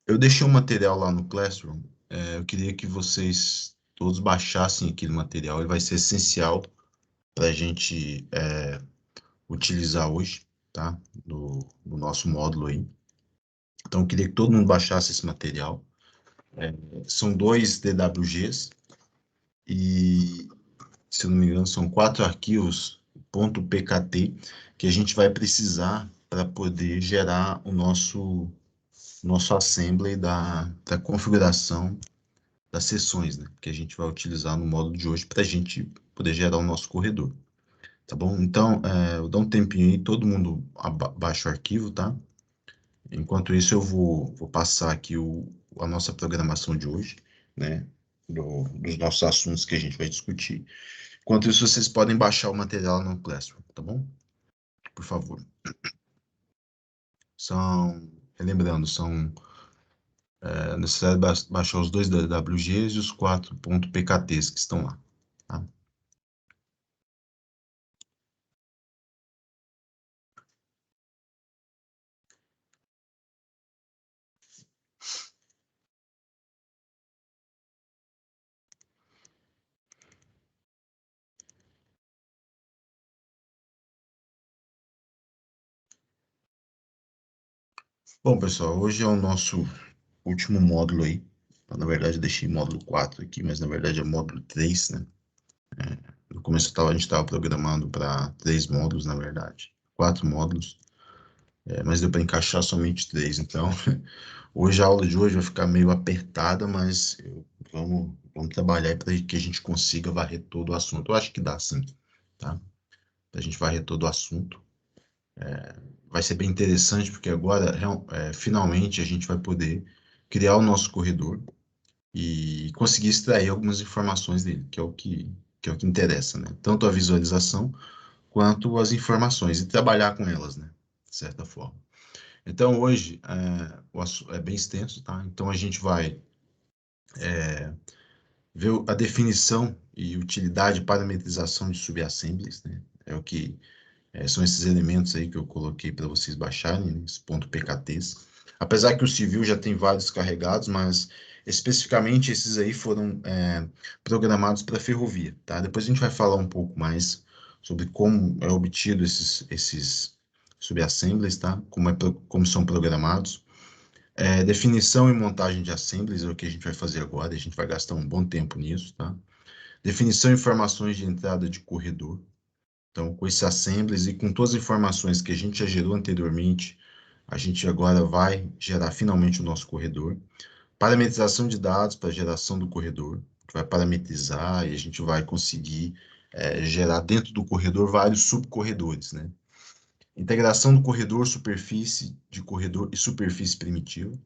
Eu deixei um material lá no Classroom. Eu queria que vocês todos baixassem aquele material. Ele vai ser essencial para a gente utilizar hoje, tá? No nosso módulo aí. Então, eu queria que todo mundo baixasse esse material. São 2 DWGs e, se eu não me engano, são 4 arquivos .pkt que a gente vai precisar para poder gerar o nosso assembly da configuração das sessões, né, que a gente vai utilizar no módulo de hoje para a gente poder gerar o nosso corredor, tá bom? Então, eu dou um tempinho aí, todo mundo baixa o arquivo, tá? Enquanto isso, eu vou passar aqui a nossa programação de hoje, né, dos nossos assuntos que a gente vai discutir. Enquanto isso, vocês podem baixar o material no Classroom, tá bom? Por favor. Relembrando, é necessário baixar os 2 WGs e os 4 .pkts que estão lá, tá? Bom, pessoal, hoje é o nosso último módulo aí. Na verdade, eu deixei módulo 4 aqui, mas na verdade é módulo 3, né? No começo a gente estava programando para 3 módulos, na verdade. 4 módulos, mas deu para encaixar somente 3. Então, hoje a aula de hoje vai ficar meio apertada, mas vamos trabalhar para que a gente consiga varrer todo o assunto. Eu acho que dá, sim, tá? A gente varrer todo o assunto. Vai ser bem interessante, porque agora, finalmente, a gente vai poder criar o nosso corredor e conseguir extrair algumas informações dele, que é o que interessa, né? Tanto a visualização quanto as informações, e trabalhar com elas, né? De certa forma. Então, hoje, o assunto é bem extenso, tá? Então, a gente vai ver a definição e utilidade e parametrização de subassemblies, né? São esses elementos aí que eu coloquei para vocês baixarem, né? Os .pkts. Apesar que o civil já tem vários carregados, mas especificamente esses aí foram programados para ferrovia, tá? Depois a gente vai falar um pouco mais sobre como é obtido esses subassemblies, tá? Como são programados. Definição e montagem de assemblies é o que a gente vai fazer agora, a gente vai gastar um bom tempo nisso, tá? Definição e informações de entrada de corredor. Então, com esse assemblies e com todas as informações que a gente já gerou anteriormente, a gente agora vai gerar finalmente o nosso corredor. Parametrização de dados para geração do corredor. A gente vai parametrizar e a gente vai conseguir gerar dentro do corredor vários subcorredores, né? Integração do corredor, superfície de corredor e superfície primitiva,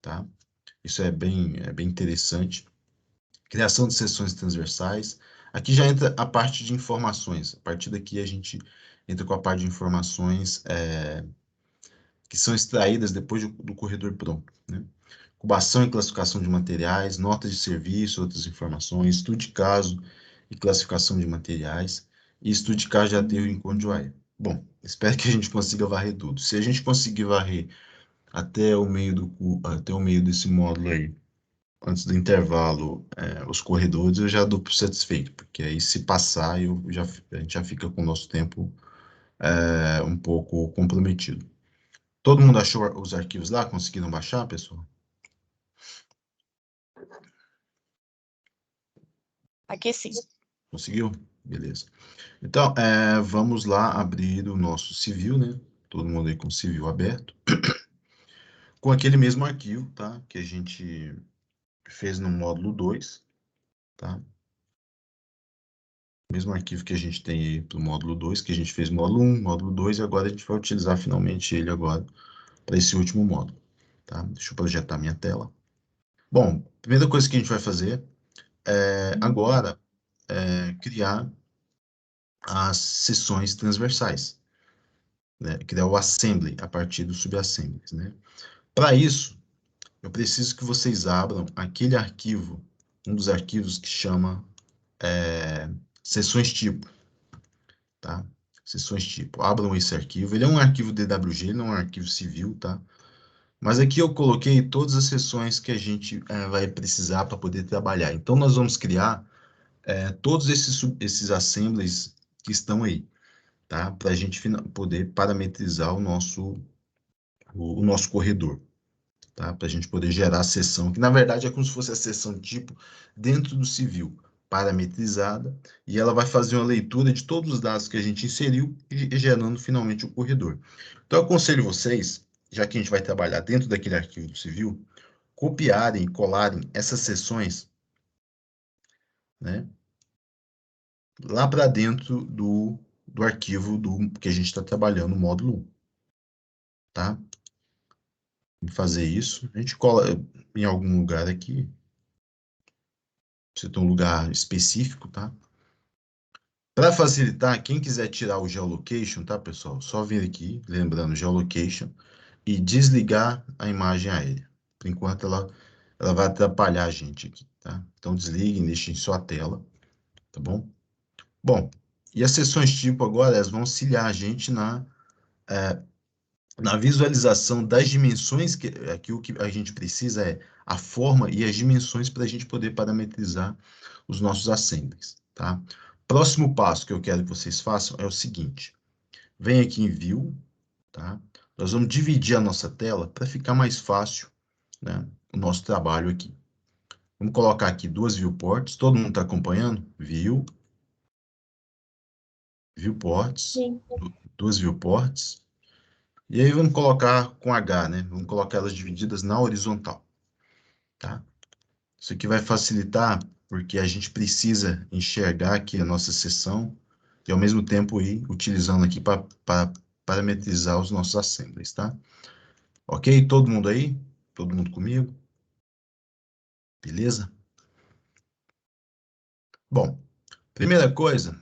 tá? Isso é bem interessante. Criação de seções transversais. Aqui já entra a parte de informações. A partir daqui a gente entra com a parte de informações que são extraídas depois do corredor pronto, né? Cubação e classificação de materiais, notas de serviço, outras informações, estudo de caso e classificação de materiais, e estudo de caso de aterro em conduária. Bom, espero que a gente consiga varrer tudo. Se a gente conseguir varrer até o meio desse módulo aí, antes do intervalo, os corredores, eu já dou por satisfeito, porque aí se passar, a gente já fica com o nosso tempo um pouco comprometido. Todo mundo achou os arquivos lá? Conseguiram baixar, pessoal? Aqui sim. Conseguiu? Beleza. Então, vamos lá abrir o nosso civil, né? Todo mundo aí com o civil aberto. Com aquele mesmo arquivo, tá? Que a gente fez no módulo 2, tá? Mesmo arquivo que a gente tem aí para o módulo 2, que a gente fez módulo 1, módulo 2, e agora a gente vai utilizar finalmente ele agora para esse último módulo, tá? Deixa eu projetar minha tela. Bom, primeira coisa que a gente vai fazer agora é criar as seções transversais, né? Criar o assembly a partir dos subassemblies, né? Para isso, eu preciso que vocês abram aquele arquivo, um dos arquivos que chama seções tipo, tá? Seções tipo. Abram esse arquivo. Ele é um arquivo DWG, ele não é um arquivo civil, tá? Mas aqui eu coloquei todas as seções que a gente vai precisar para poder trabalhar. Então, nós vamos criar todos esses assemblies que estão aí, tá? Para a gente poder parametrizar o nosso corredor, tá? Para a gente poder gerar a seção, que na verdade é como se fosse a seção tipo dentro do civil, parametrizada, e ela vai fazer uma leitura de todos os dados que a gente inseriu e gerando finalmente o corredor. Então, eu aconselho vocês, já que a gente vai trabalhar dentro daquele arquivo do civil, copiarem e colarem essas seções, né, lá para dentro do arquivo que a gente está trabalhando, no módulo 1, tá? Vamos fazer isso. A gente cola em algum lugar aqui. Você tem um lugar específico, tá? Para facilitar, quem quiser tirar o geolocation, tá, pessoal? Só vir aqui, lembrando, geolocation, e desligar a imagem aérea. Por enquanto, ela vai atrapalhar a gente aqui, tá? Então, desliguem, deixem só a tela, tá bom? Bom, e as seções tipo agora, elas vão auxiliar a gente na visualização das dimensões, que aqui o que a gente precisa é a forma e as dimensões para a gente poder parametrizar os nossos assemblies, tá? Próximo passo que eu quero que vocês façam é o seguinte, vem aqui em View, tá? Nós vamos dividir a nossa tela para ficar mais fácil, né, o nosso trabalho aqui. Vamos colocar aqui duas viewports, todo mundo está acompanhando? View, viewports, Sim. duas viewports, e aí vamos colocar com H, né? Vamos colocar elas divididas na horizontal, tá? Isso aqui vai facilitar, porque a gente precisa enxergar aqui a nossa seção e, ao mesmo tempo, ir utilizando aqui para parametrizar os nossos assemblies, tá? Ok? Todo mundo aí? Todo mundo comigo? Beleza? Bom, primeira coisa,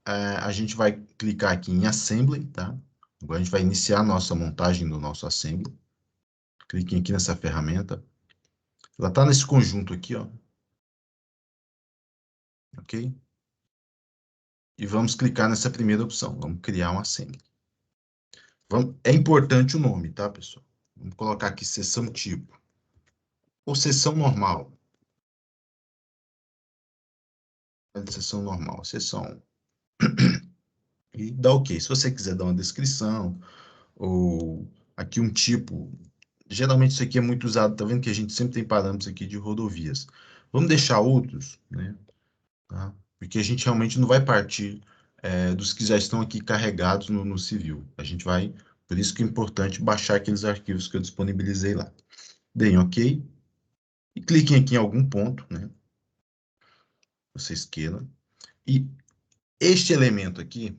a gente vai clicar aqui em Assembly, tá? Agora a gente vai iniciar a nossa montagem do nosso Assembly. Cliquem aqui nessa ferramenta. Ela está nesse conjunto aqui, ó. Ok? E vamos clicar nessa primeira opção. Vamos criar um Assembly. É importante o nome, tá, pessoal? Vamos colocar aqui seção tipo. Ou seção normal. Seção normal, seção 1. E dá OK. Se você quiser dar uma descrição, ou aqui um tipo. Geralmente isso aqui é muito usado, tá vendo que a gente sempre tem parâmetros aqui de rodovias. Vamos deixar outros, né? Tá? Porque a gente realmente não vai partir dos que já estão aqui carregados no civil. A gente vai, por isso que é importante baixar aqueles arquivos que eu disponibilizei lá. Deem OK. E cliquem aqui em algum ponto, né? Vocês queiram. E este elemento aqui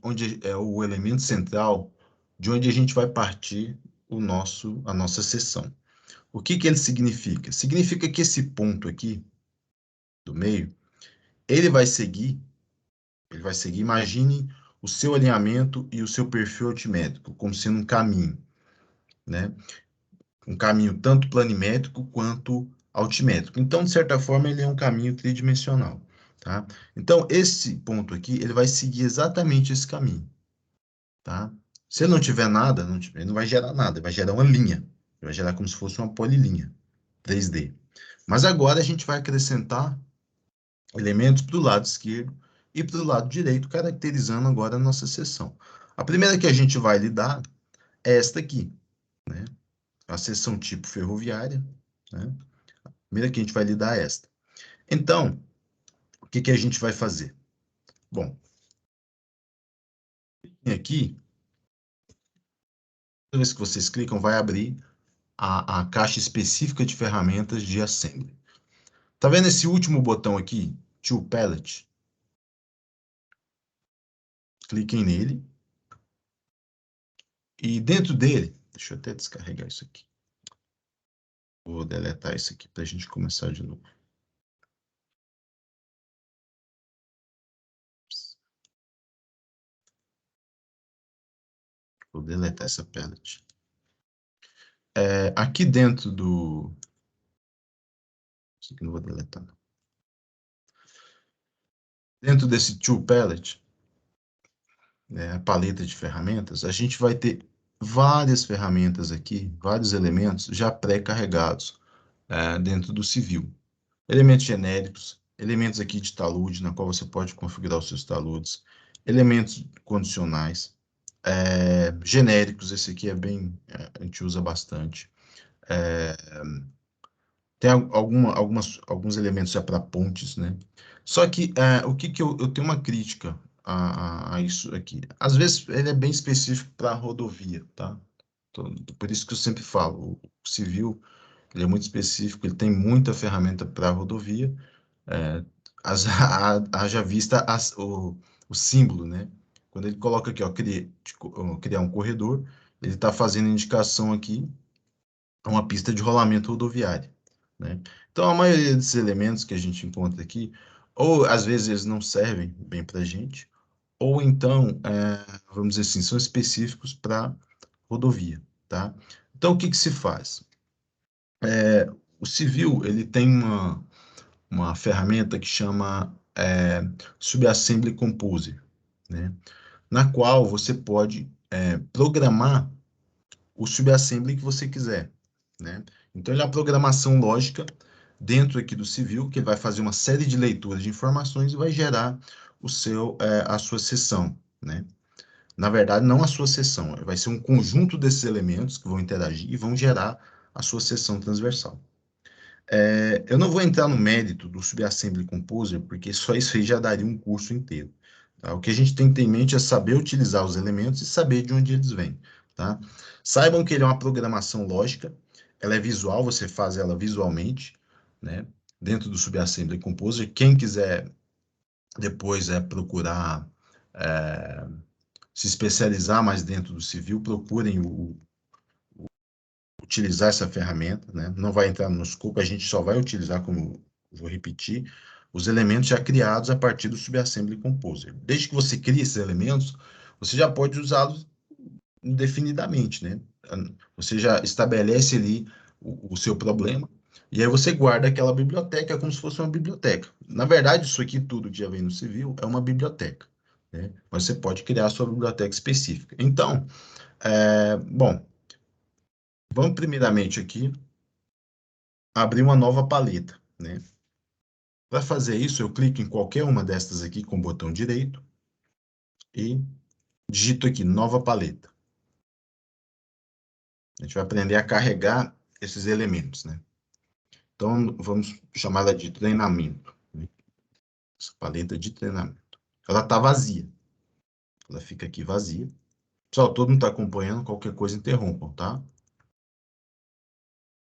onde é o elemento central de onde a gente vai partir a nossa seção. O que ele significa? Significa que esse ponto aqui do meio, ele vai seguir, imagine o seu alinhamento e o seu perfil altimétrico como sendo um caminho, né? Um caminho tanto planimétrico quanto altimétrico. Então, de certa forma, ele é um caminho tridimensional, tá? Então, esse ponto aqui, ele vai seguir exatamente esse caminho, tá? Se ele não tiver nada, ele não vai gerar nada, ele vai gerar uma linha. Ele vai gerar como se fosse uma polilinha 3D. Mas agora a gente vai acrescentar elementos para o lado esquerdo e para o lado direito, caracterizando agora a nossa seção. A primeira que a gente vai lidar é esta aqui, né? A seção tipo ferroviária, né? A primeira que a gente vai lidar é esta. Então, o que a gente vai fazer? Bom, aqui, toda vez que vocês clicam, vai abrir a caixa específica de ferramentas de assembly. Tá vendo esse último botão aqui, Tool Palette? Cliquem nele. E dentro dele, deixa eu até descarregar isso aqui. Vou deletar isso aqui para a gente começar de novo. Vou deletar essa palette. Aqui dentro do... Isso aqui não vou deletar, não. Dentro desse Tool Palette, né, a paleta de ferramentas, a gente vai ter várias ferramentas aqui, vários elementos já pré-carregados dentro do civil. Elementos genéricos, elementos aqui de talude, na qual você pode configurar os seus taludes, elementos condicionais, genéricos, esse aqui a gente usa bastante. Tem alguns elementos já para pontes, né? Só que o que que eu tenho uma crítica a isso aqui. Às vezes ele é bem específico para rodovia, tá? Por isso que eu sempre falo, o civil ele é muito específico, ele tem muita ferramenta para rodovia, é, haja vista o símbolo, né? Quando ele coloca aqui, ó, criar um corredor, ele está fazendo indicação aqui a uma pista de rolamento rodoviário, né? Então, a maioria desses elementos que a gente encontra aqui, ou às vezes eles não servem bem para a gente, ou então, vamos dizer assim, são específicos para rodovia, tá? Então, o que que se faz? O civil, ele tem uma ferramenta que chama Subassembly Composer, né? Na qual você pode programar o subassembly que você quiser, né? Então, ele é uma programação lógica dentro aqui do civil, que vai fazer uma série de leituras de informações e vai gerar a sua seção, né? Na verdade, não a sua seção, vai ser um conjunto desses elementos que vão interagir e vão gerar a sua seção transversal. Eu não vou entrar no mérito do Subassembly Composer, porque só isso aí já daria um curso inteiro. Tá? O que a gente tem que ter em mente é saber utilizar os elementos e saber de onde eles vêm. Tá? Saibam que ele é uma programação lógica, ela é visual, você faz ela visualmente, né? Dentro do Subassembly Composer. Quem quiser depois procurar é, se especializar mais dentro do civil, procurem utilizar essa ferramenta, né? Não vai entrar no escopo, a gente só vai utilizar, como vou repetir, os elementos já criados a partir do Subassembly Composer. Desde que você crie esses elementos, você já pode usá-los indefinidamente, né? Você já estabelece ali o seu problema, e aí você guarda aquela biblioteca como se fosse uma biblioteca. Na verdade, isso aqui tudo que já vem no civil é uma biblioteca, né? Mas você pode criar a sua biblioteca específica. Então, bom, vamos primeiramente aqui abrir uma nova paleta, né? Para fazer isso, eu clico em qualquer uma destas aqui com o botão direito e digito aqui, nova paleta. A gente vai aprender a carregar esses elementos, né? Então, vamos chamá-la de treinamento, né? Essa paleta de treinamento. Ela está vazia. Ela fica aqui vazia. Pessoal, todo mundo está acompanhando, qualquer coisa interrompam, tá?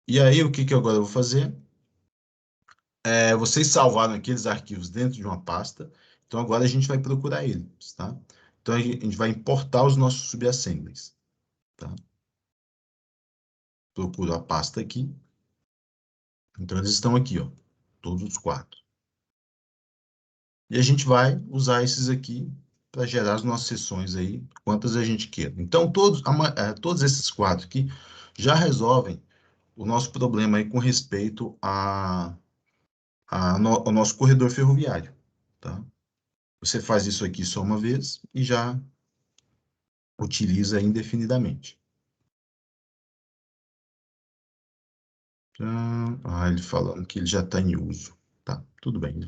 E aí, o que que eu agora vou fazer? Vocês salvaram aqueles arquivos dentro de uma pasta, então agora a gente vai procurar eles, tá? Então, a gente vai importar os nossos subassemblies, tá? Procuro a pasta aqui. Então, eles estão aqui, ó, todos os quatro. E a gente vai usar esses aqui para gerar as nossas sessões aí, quantas a gente queira. Então, todos esses quatro aqui já resolvem o nosso problema aí com respeito ao nosso corredor ferroviário, tá? Você faz isso aqui só uma vez e já utiliza indefinidamente. Ele falando que ele já está em uso. Tá, tudo bem.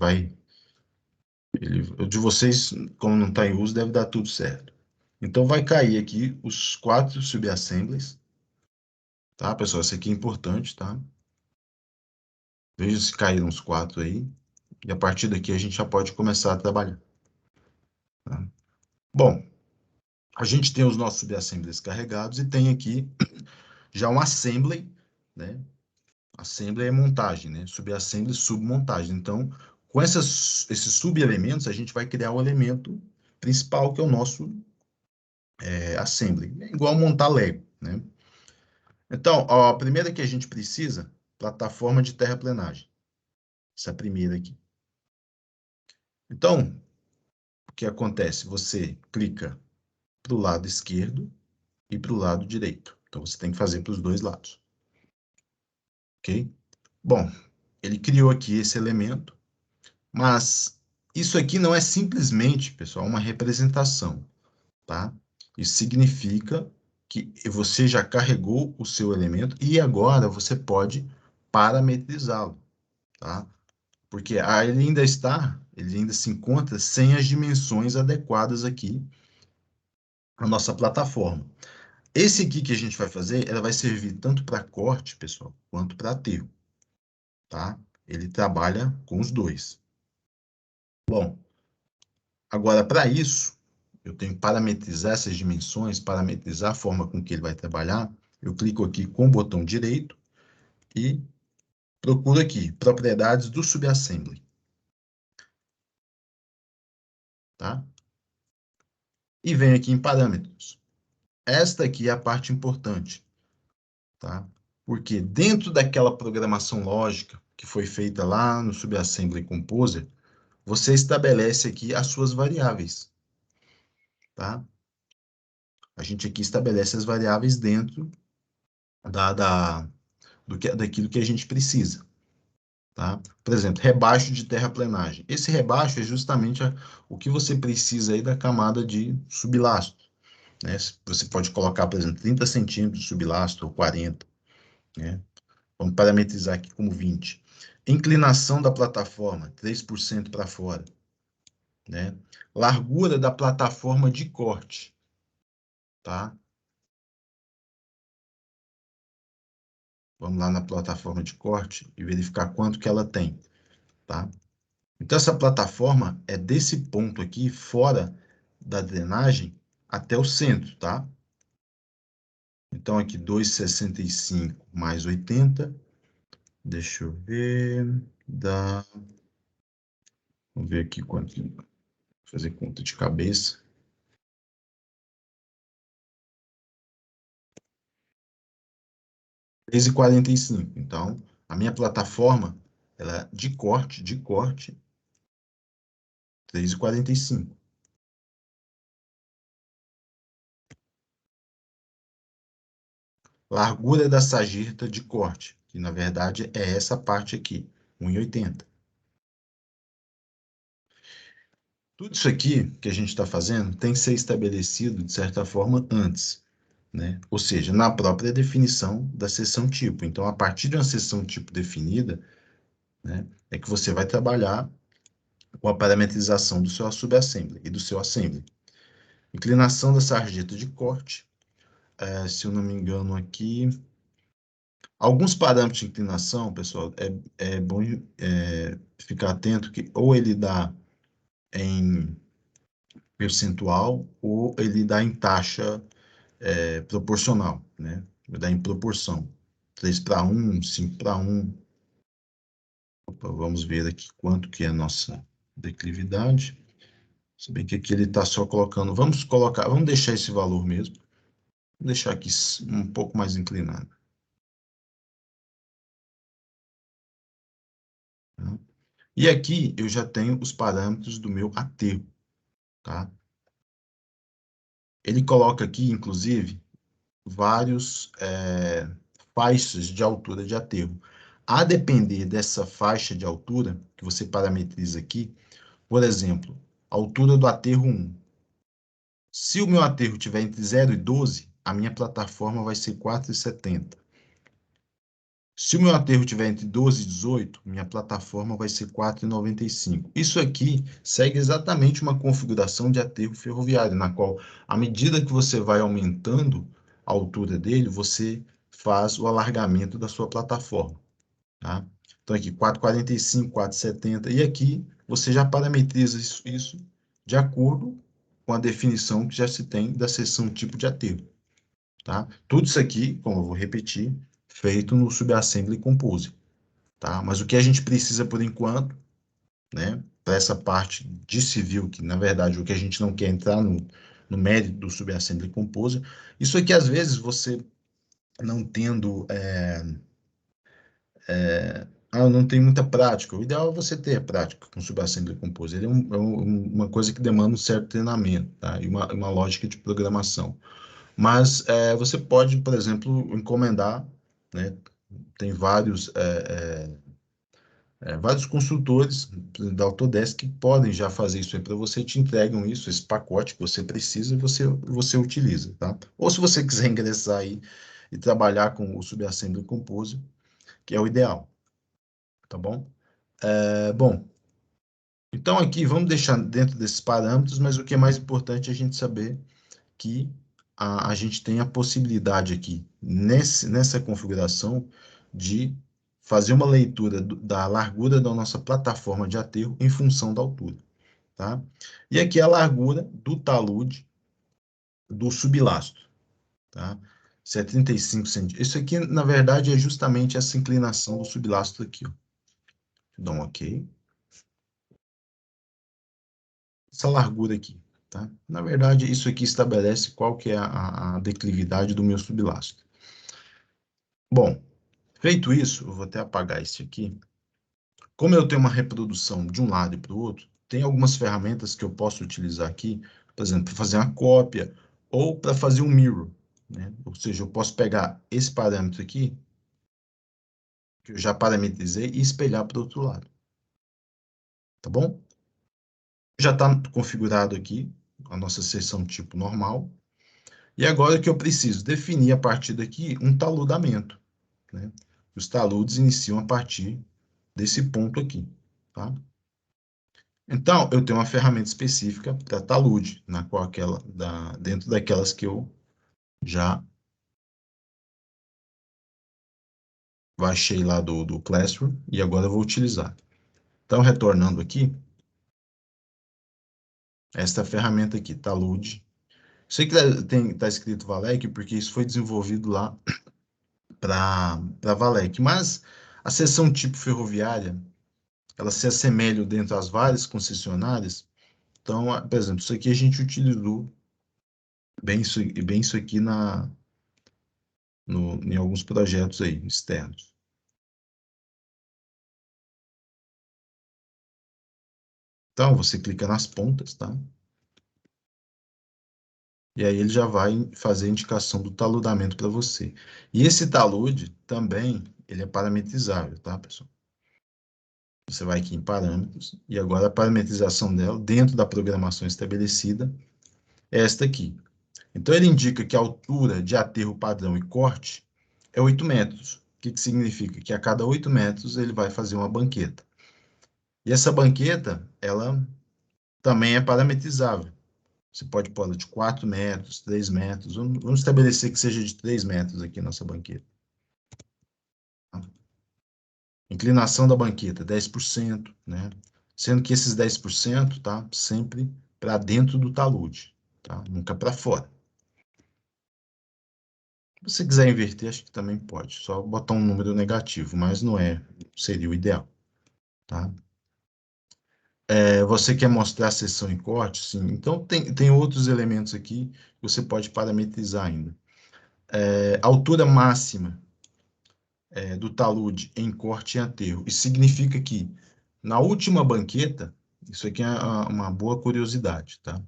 O de vocês, como não está em uso, deve dar tudo certo. Então, vai cair aqui os quatro subassemblies, tá, pessoal? Isso aqui é importante, tá? Veja se caíram os quatro aí. E a partir daqui a gente já pode começar a trabalhar, tá? Bom, a gente tem os nossos subassemblies carregados e tem aqui já um assembly, né? Assembly é montagem, né? Subassembly, submontagem. Então, com esses subelementos, a gente vai criar o elemento principal, que é o nosso assembly. É igual montar Lego, né? Então, a primeira que a gente precisa, plataforma de terraplenagem. Essa primeira aqui. Então, o que acontece? Você clica para o lado esquerdo e para o lado direito. Então, você tem que fazer para os dois lados. Ok? Bom, ele criou aqui esse elemento. Mas isso aqui não é simplesmente, pessoal, uma representação, tá? Isso significa que você já carregou o seu elemento e agora você pode parametrizá-lo, tá? Porque ele ainda se encontra sem as dimensões adequadas aqui na nossa plataforma. Esse aqui que a gente vai fazer, ela vai servir tanto para corte, pessoal, quanto para aterro, tá? Ele trabalha com os dois. Bom, agora para isso, eu tenho que parametrizar essas dimensões, parametrizar a forma com que ele vai trabalhar. Eu clico aqui com o botão direito e procuro aqui, propriedades do subassembly, tá? E venho aqui em parâmetros. Esta aqui é a parte importante, tá? Porque dentro daquela programação lógica que foi feita lá no Subassembly Composer, você estabelece aqui as suas variáveis, tá? A gente aqui estabelece as variáveis dentro daquilo que a gente precisa, tá? Por exemplo, rebaixo de terraplenagem. Esse rebaixo é justamente o que você precisa aí da camada de sublastro, né? Você pode colocar, por exemplo, 30 centímetros de sublastro ou 40, né? Vamos parametrizar aqui como 20. Inclinação da plataforma, 3% para fora, né? Largura da plataforma de corte, tá? Vamos lá na plataforma de corte e verificar quanto que ela tem, tá? Então, essa plataforma é desse ponto aqui, fora da drenagem, até o centro, tá? Então, aqui, 2,65 mais 80. Deixa eu ver. Dá. Vamos ver aqui quanto. Vou fazer conta de cabeça. 3,45. Então, a minha plataforma, ela é de corte, 3,45. Largura da sarjeta de corte, que na verdade é essa parte aqui, 1,80. Tudo isso aqui que a gente está fazendo tem que ser estabelecido, de certa forma, antes, né? Ou seja, na própria definição da seção tipo. Então, a partir de uma seção tipo definida, né, é que você vai trabalhar com a parametrização do seu subassembly e do seu assembly. Inclinação da sarjeta de corte, se eu não me engano aqui, alguns parâmetros de inclinação, pessoal, é bom ficar atento que ou ele dá em percentual ou ele dá em taxa proporcional, né? Vai dar em proporção. 3:1, 5:1. Opa, vamos ver aqui quanto que é a nossa declividade. Se bem que aqui ele está só colocando. Vamos deixar esse valor mesmo. Vou deixar aqui um pouco mais inclinado. Tá? E aqui eu já tenho os parâmetros do meu aterro, tá? Ele coloca aqui, inclusive, vários faixas de altura de aterro. A depender dessa faixa de altura que você parametriza aqui, por exemplo, altura do aterro 1. Se o meu aterro estiver entre 0 e 12, a minha plataforma vai ser 4,70. Se o meu aterro estiver entre 12 e 18, minha plataforma vai ser 4,95. Isso aqui segue exatamente uma configuração de aterro ferroviário, na qual, à medida que você vai aumentando a altura dele, você faz o alargamento da sua plataforma, tá? Então, aqui, 4,45, 4,70. E aqui, você já parametriza isso de acordo com a definição que já se tem da seção tipo de aterro, tá? Tudo isso aqui, como eu vou repetir, feito no Subassembly Compose, tá? Mas o que a gente precisa por enquanto, né, para essa parte de civil, que na verdade o que a gente não quer entrar no mérito do Subassembly Compose, isso aqui às vezes você não tendo, eu não tenho muita prática. O ideal é você ter prática com Subassembly Compose. Ele uma coisa que demanda um certo treinamento, tá? E uma lógica de programação. Mas você pode, por exemplo, encomendar, né? Tem vários Vários consultores da Autodesk podem já fazer isso aí para você, te entregam isso, esse pacote que você precisa e você utiliza, tá? Ou se você quiser ingressar aí e trabalhar com o Subassembly Composer, que é o ideal, tá bom? Bom, então aqui vamos deixar dentro desses parâmetros, mas o que é mais importante é a gente saber que a gente tem a possibilidade aqui, nessa configuração, de fazer uma leitura da largura da nossa plataforma de aterro em função da altura, tá? E aqui a largura do talude do sublastro, tá? Se é 35 centímetros. Isso aqui, na verdade, é justamente essa inclinação do sublastro aqui, ó. Dá um OK. Essa largura aqui, tá? Na verdade, isso aqui estabelece qual que é a declividade do meu sublastro. Bom, feito isso, eu vou até apagar esse aqui. Como eu tenho uma reprodução de um lado e para o outro, tem algumas ferramentas que eu posso utilizar aqui, por exemplo, para fazer uma cópia ou para fazer um mirror, né? Ou seja, eu posso pegar esse parâmetro aqui, que eu já parametrizei, e espelhar para o outro lado, tá bom? Já está configurado aqui a nossa seção tipo normal. E agora que eu preciso definir a partir daqui um taludamento, né? Os taludes iniciam a partir desse ponto aqui, tá? Então, eu tenho uma ferramenta específica para talude, na qual dentro daquelas que eu já baixei lá do Classroom, e agora eu vou utilizar. Então, retornando aqui, esta ferramenta aqui, talude. Sei que tá escrito Valec, porque isso foi desenvolvido lá para Valec, mas a seção tipo ferroviária, ela se assemelha dentro das várias concessionárias. Então, por exemplo, isso aqui a gente utilizou bem isso aqui em alguns projetos aí, externos. Então, você clica nas pontas, tá? E aí ele já vai fazer a indicação do taludamento para você. E esse talude também, ele é parametrizável, tá, pessoal? Você vai aqui em parâmetros, e agora a parametrização dela, dentro da programação estabelecida, é esta aqui. Então, ele indica que a altura de aterro padrão e corte é 8 metros. O que significa? Que a cada 8 metros ele vai fazer uma banqueta. E essa banqueta, ela também é parametrizável. Você pode pôr ela de 4 metros, 3 metros. Vamos estabelecer que seja de 3 metros aqui a nossa banqueta. Inclinação da banqueta, 10%, né? Sendo que esses 10% tá sempre para dentro do talude, tá? Nunca para fora. Se você quiser inverter, acho que também pode. Só botar um número negativo, mas não seria o ideal, tá? Você quer mostrar a seção em corte? Sim. Então, tem outros elementos aqui que você pode parametrizar ainda. Altura máxima do talude em corte e aterro. Isso significa que, na última banqueta, isso aqui é uma boa curiosidade, tá?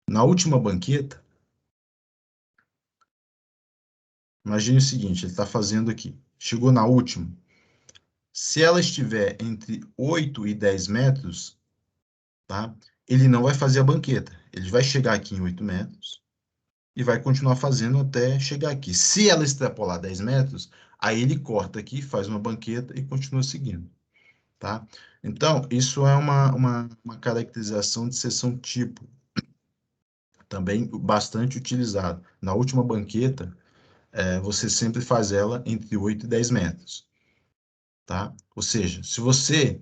Na última banqueta, imagine o seguinte, ele está fazendo aqui. Chegou na última. Se ela estiver entre 8 e 10 metros, tá? Ele não vai fazer a banqueta. Ele vai chegar aqui em 8 metros e vai continuar fazendo até chegar aqui. Se ela extrapolar 10 metros, aí ele corta aqui, faz uma banqueta e continua seguindo, tá? Então, isso é uma caracterização de seção tipo, também bastante utilizado. Na última banqueta, você sempre faz ela entre 8 e 10 metros, tá? Ou seja, se você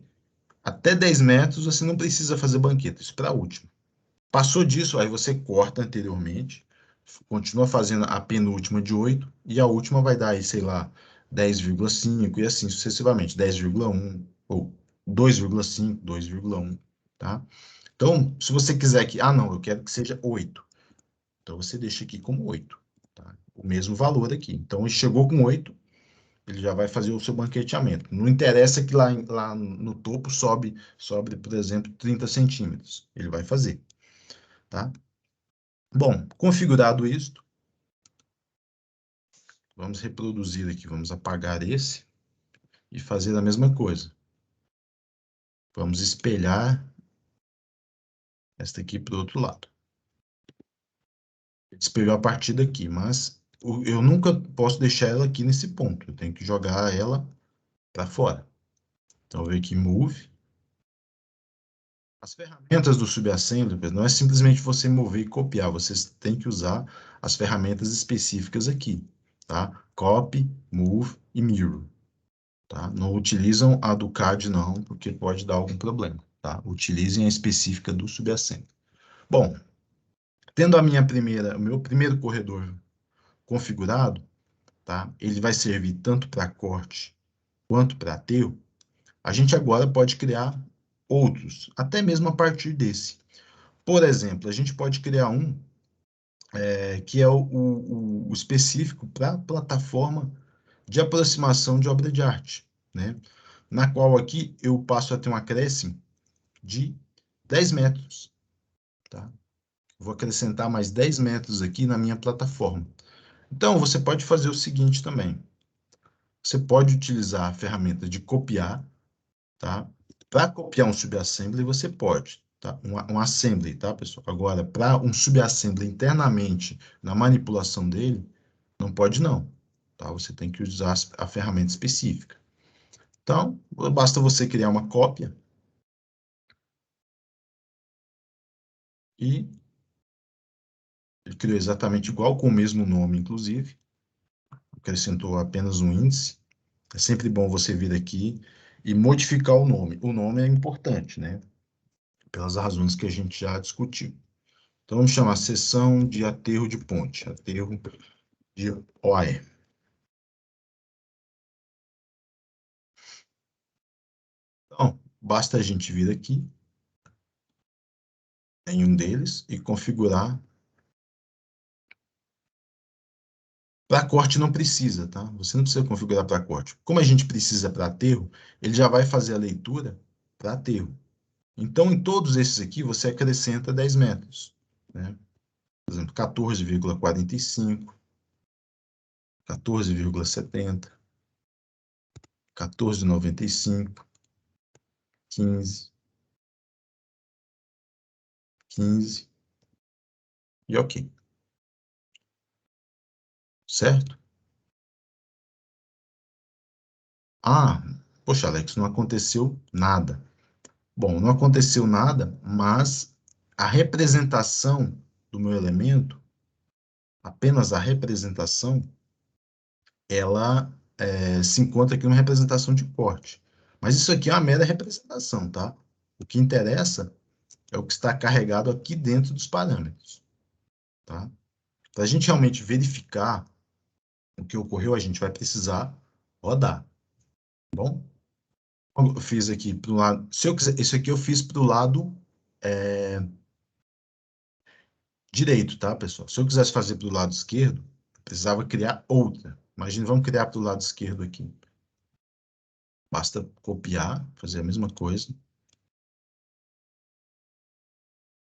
até 10 metros, você não precisa fazer banqueta, isso para a última. Passou disso, aí você corta anteriormente, continua fazendo a penúltima de 8, e a última vai dar aí, sei lá, 10,5 e assim sucessivamente, 10,1 ou 2,5, 2,1, tá? Então, se você quiser que, não, eu quero que seja 8. Então, você deixa aqui como 8, tá? O mesmo valor aqui. Então, ele chegou com 8, ele já vai fazer o seu banqueteamento. Não interessa que lá no topo sobe, por exemplo, 30 centímetros. Ele vai fazer, tá? Bom, configurado isto, vamos reproduzir aqui, vamos apagar esse e fazer a mesma coisa. Vamos espelhar esta aqui para o outro lado. Ele espelhou a partir daqui, mas eu nunca posso deixar ela aqui nesse ponto. Eu tenho que jogar ela para fora. Então, eu venho aqui em Move. As ferramentas do subassembly não é simplesmente você mover e copiar. Você tem que usar as ferramentas específicas aqui, tá? Copy, Move e Mirror, tá? Não utilizam a do CAD, não, porque pode dar algum problema, tá? Utilizem a específica do subassembly. Bom, tendo o meu primeiro corredor configurado, tá? Ele vai servir tanto para corte quanto para aterro. A gente agora pode criar outros, até mesmo a partir desse. Por exemplo, a gente pode criar um que é o específico para a plataforma de aproximação de obra de arte, né? Na qual aqui eu passo a ter um acréscimo de 10 metros, tá? Vou acrescentar mais 10 metros aqui na minha plataforma. Então, você pode fazer o seguinte também. Você pode utilizar a ferramenta de copiar, tá? Para copiar um subassembly, você pode, tá? Um assembly, tá, pessoal? Agora, para um subassembly internamente, na manipulação dele, não pode não, tá? Você tem que usar a ferramenta específica. Então, basta você criar uma cópia e ele criou exatamente igual, com o mesmo nome, inclusive. Acrescentou apenas um índice. É sempre bom você vir aqui e modificar o nome. O nome é importante, né? Pelas razões que a gente já discutiu. Então, vamos chamar seção de aterro de ponte, aterro de OAE. Então, basta a gente vir aqui em um deles e configurar. Para corte não precisa, tá? Você não precisa configurar para corte. Como a gente precisa para aterro, ele já vai fazer a leitura para aterro. Então, em todos esses aqui, você acrescenta 10 metros, né? Por exemplo, 14,45, 14,70, 14,95, 15, 15 e ok, certo? Ah, poxa, Alex, não aconteceu nada. Bom, não aconteceu nada, mas a representação do meu elemento, apenas a representação, ela se encontra aqui numa representação de corte. Mas isso aqui é uma mera representação, tá? O que interessa é o que está carregado aqui dentro dos parâmetros, tá? Para a gente realmente verificar o que ocorreu, a gente vai precisar rodar, tá bom? Eu fiz aqui para o lado, se eu quiser, isso aqui eu fiz para o lado direito, tá, pessoal? Se eu quisesse fazer para o lado esquerdo, eu precisava criar outra. Imagina, vamos criar para o lado esquerdo aqui. Basta copiar, fazer a mesma coisa,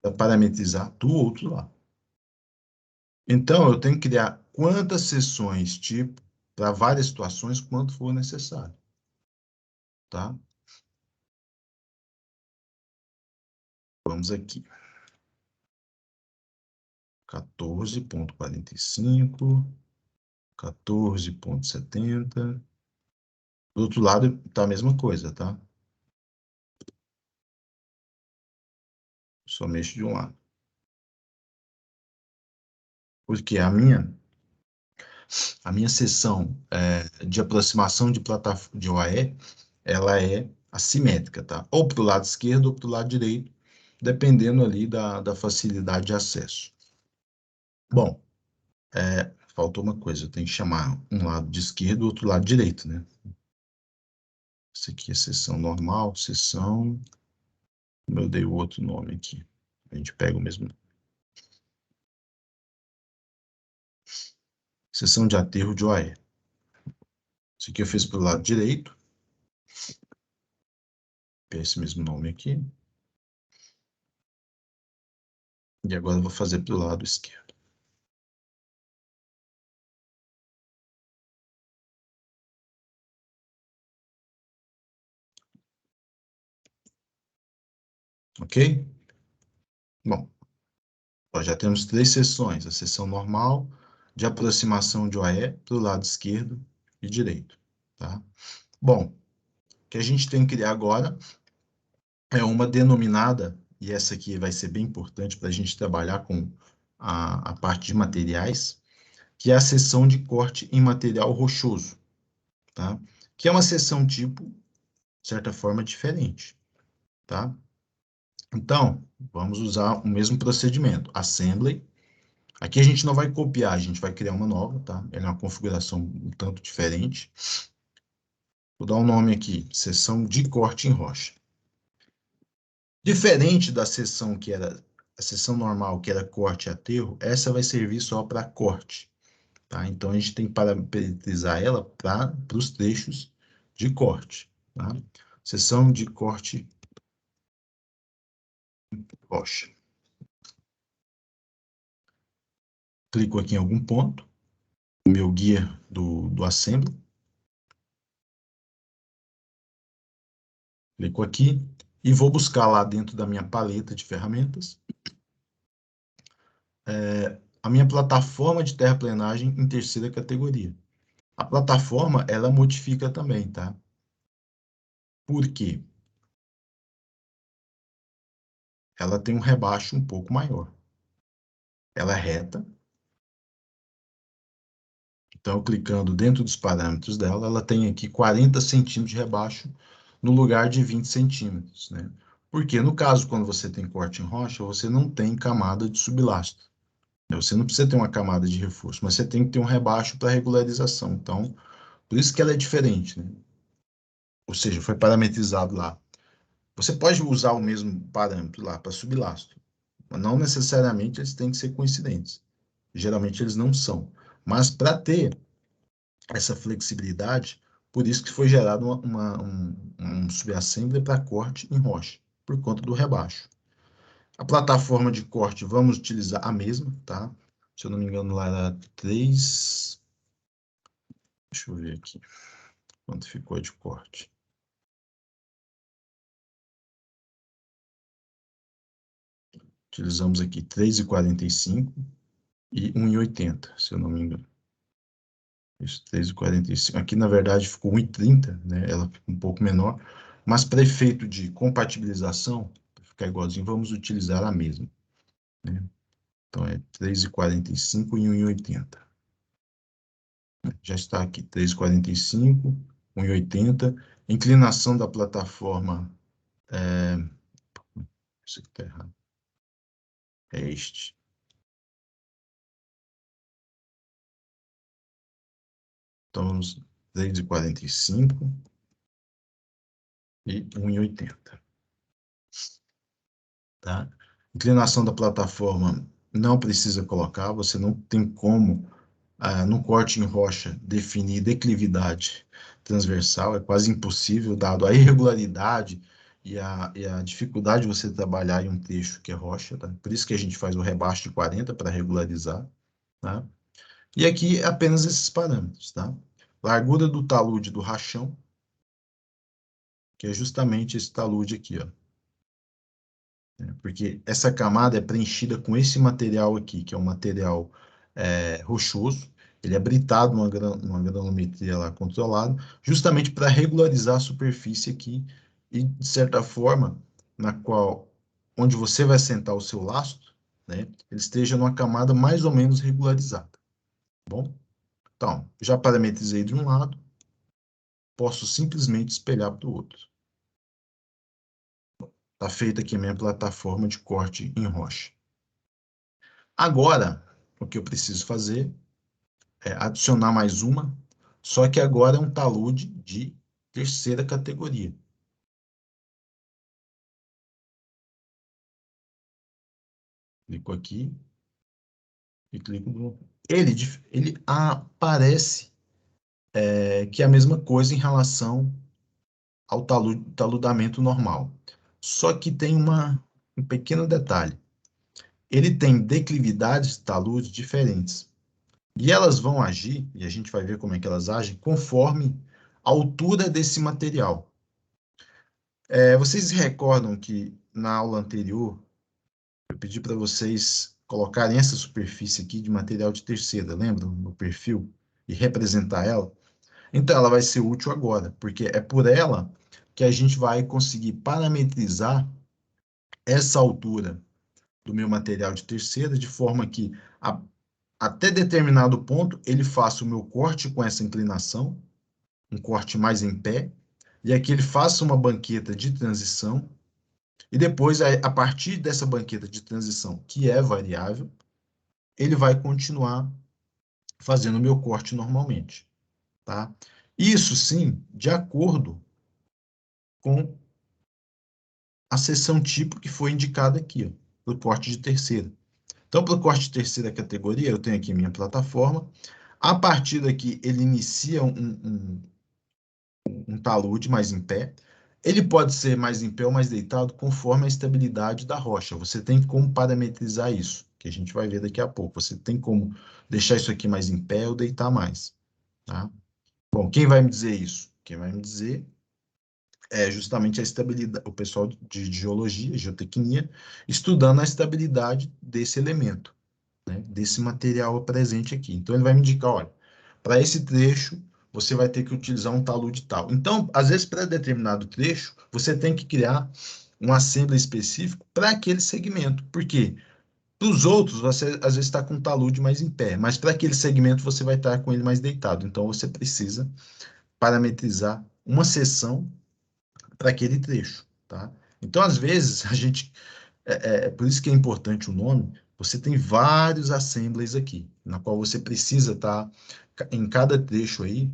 para parametrizar do outro lado. Então, eu tenho que criar quantas sessões tipo para várias situações, quanto for necessário, tá? Vamos aqui. 14,45, 14,70. Do outro lado tá a mesma coisa, tá? Só mexo de um lado. Porque a minha seção de aproximação de plataforma de OAE, ela é assimétrica, tá? Ou para o lado esquerdo ou para o lado direito, dependendo ali da facilidade de acesso. Bom, faltou uma coisa, eu tenho que chamar um lado de esquerdo e outro lado direito, né? Isso aqui é seção normal, seção... Eu dei o outro nome aqui. A gente pega o mesmo. Seção de aterro de OAE. Isso aqui eu fiz para o lado direito. Esse mesmo nome aqui. E agora eu vou fazer para o lado esquerdo. Ok? Bom, nós já temos 3 seções. A seção normal, de aproximação de OE para o lado esquerdo e direito. Tá? Bom, o que a gente tem que criar agora é uma denominada, e essa aqui vai ser bem importante para a gente trabalhar com a parte de materiais, que é a seção de corte em material rochoso, tá? Que é uma seção tipo, de certa forma, diferente, tá? Então, vamos usar o mesmo procedimento. Assembly. Aqui a gente não vai copiar, a gente vai criar uma nova, tá? Ela é uma configuração um tanto diferente. Vou dar um nome aqui, seção de corte em rocha. Diferente da seção que era a seção normal, que era corte e aterro, essa vai servir só para corte, tá? Então a gente tem que parametrizar ela para os trechos de corte, tá? Seção de corte rocha. Clico aqui em algum ponto, o meu guia do assembly. Clico aqui e vou buscar lá dentro da minha paleta de ferramentas a minha plataforma de terraplenagem em terceira categoria. A plataforma, ela modifica também, tá? Por quê? Ela tem um rebaixo um pouco maior. Ela é reta. Então, clicando dentro dos parâmetros dela, ela tem aqui 40 centímetros de rebaixo no lugar de 20 centímetros, né? Porque, no caso, quando você tem corte em rocha, você não tem camada de sublastro. Você não precisa ter uma camada de reforço, mas você tem que ter um rebaixo para regularização. Então, por isso que ela é diferente, né? Ou seja, foi parametrizado lá. Você pode usar o mesmo parâmetro lá para sublastro, mas não necessariamente eles têm que ser coincidentes. Geralmente eles não são. Mas para ter essa flexibilidade, por isso que foi gerado um subassembly para corte em rocha, por conta do rebaixo. A plataforma de corte, vamos utilizar a mesma, tá? Se eu não me engano, lá era 3. Deixa eu ver aqui quanto ficou de corte. Utilizamos aqui 3,45 e 1,80, se eu não me engano. Isso, 3,45. Aqui, na verdade, ficou 1,30, né? Ela fica um pouco menor. Mas para efeito de compatibilização, para ficar igualzinho, vamos utilizar a mesma, né? Então, é 3,45 e 1,80. Já está aqui, 3,45, 1,80. Inclinação da plataforma, isso aqui está errado, é este. Então, vamos 3,45 e 1,80. Tá? Inclinação da plataforma não precisa colocar, você não tem como, no corte em rocha, definir declividade transversal, é quase impossível, dado a irregularidade e a dificuldade de você trabalhar em um trecho que é rocha, tá? Por isso que a gente faz o rebaixo de 40 para regularizar, tá? E aqui apenas esses parâmetros, tá? Largura do talude do rachão, que é justamente esse talude aqui, ó. Porque essa camada é preenchida com esse material aqui, que é um material rochoso, ele é britado numa granulometria lá controlada, justamente para regularizar a superfície aqui e, de certa forma, na qual, onde você vai assentar o seu lastro, né, ele esteja numa camada mais ou menos regularizada, tá bom? Então, já parametrizei de um lado, posso simplesmente espelhar para o outro. Está feita aqui a minha plataforma de corte em rocha. Agora, o que eu preciso fazer é adicionar mais uma, só que agora é um talude de terceira categoria. Clico aqui e clico no... Ele aparece que é a mesma coisa em relação ao taludamento normal. Só que tem um pequeno detalhe. Ele tem declividades de talude diferentes. E elas vão agir, e a gente vai ver como é que elas agem, conforme a altura desse material. Vocês recordam que na aula anterior, eu pedi para vocês colocarem essa superfície aqui de material de terceira, lembram? No perfil, e representar ela. Então, ela vai ser útil agora, porque é por ela que a gente vai conseguir parametrizar essa altura do meu material de terceira, de forma que até determinado ponto ele faça o meu corte com essa inclinação, um corte mais em pé, e aqui ele faça uma banqueta de transição, e depois, a partir dessa banqueta de transição, que é variável, ele vai continuar fazendo o meu corte normalmente, tá? Isso sim, de acordo com a seção tipo que foi indicada aqui, para o corte de terceira. Então, para o corte de terceira categoria, eu tenho aqui minha plataforma. A partir daqui, ele inicia um talude mais em pé. Ele pode ser mais em pé ou mais deitado, conforme a estabilidade da rocha. Você tem como parametrizar isso, que a gente vai ver daqui a pouco. Você tem como deixar isso aqui mais em pé ou deitar mais, tá? Bom, quem vai me dizer isso? Quem vai me dizer é justamente a estabilidade, o pessoal de geologia, geotecnia, estudando a estabilidade desse elemento, né, desse material presente aqui. Então, ele vai me indicar, olha, para esse trecho, você vai ter que utilizar um talude tal. Então, às vezes, para determinado trecho, você tem que criar um assembly específico para aquele segmento. Por quê? Para os outros, você às vezes está com um talude mais em pé, mas para aquele segmento você vai estar com ele mais deitado. Então, você precisa parametrizar uma seção para aquele trecho, tá? Então, às vezes, a gente por isso que é importante o nome. Você tem vários assemblies aqui, na qual você precisa estar em cada trecho aí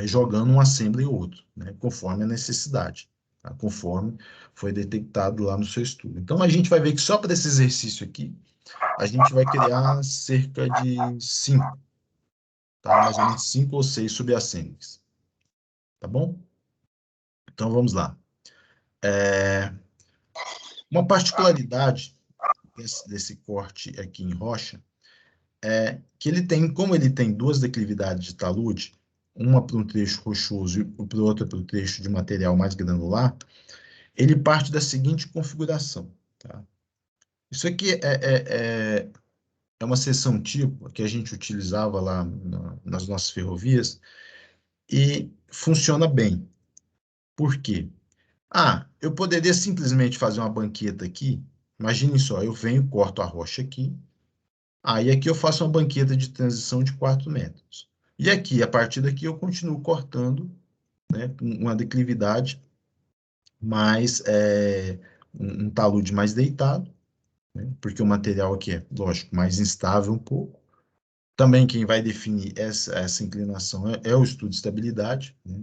jogando um assembly ou outro, né, conforme a necessidade, tá? Conforme foi detectado lá no seu estudo. Então a gente vai ver que só para esse exercício aqui a gente vai criar cerca de 5, tá? Mais ou menos 5 ou 6 subassemblies, tá bom? Então vamos lá. Uma particularidade desse corte aqui em rocha é que ele tem, como ele tem duas declividades de talude, uma para um trecho rochoso e para outra para o trecho de material mais granular, ele parte da seguinte configuração, tá? Isso aqui é uma seção tipo que a gente utilizava lá nas nossas ferrovias e funciona bem. Por quê? Eu poderia simplesmente fazer uma banqueta aqui. Imaginem só, eu venho, corto a rocha aqui, aí aqui eu faço uma banqueta de transição de 4 metros. E aqui, a partir daqui, eu continuo cortando, né, com uma declividade mais, um talude mais deitado, né, porque o material aqui é, lógico, mais instável um pouco. Também quem vai definir essa inclinação é o estudo de estabilidade, né?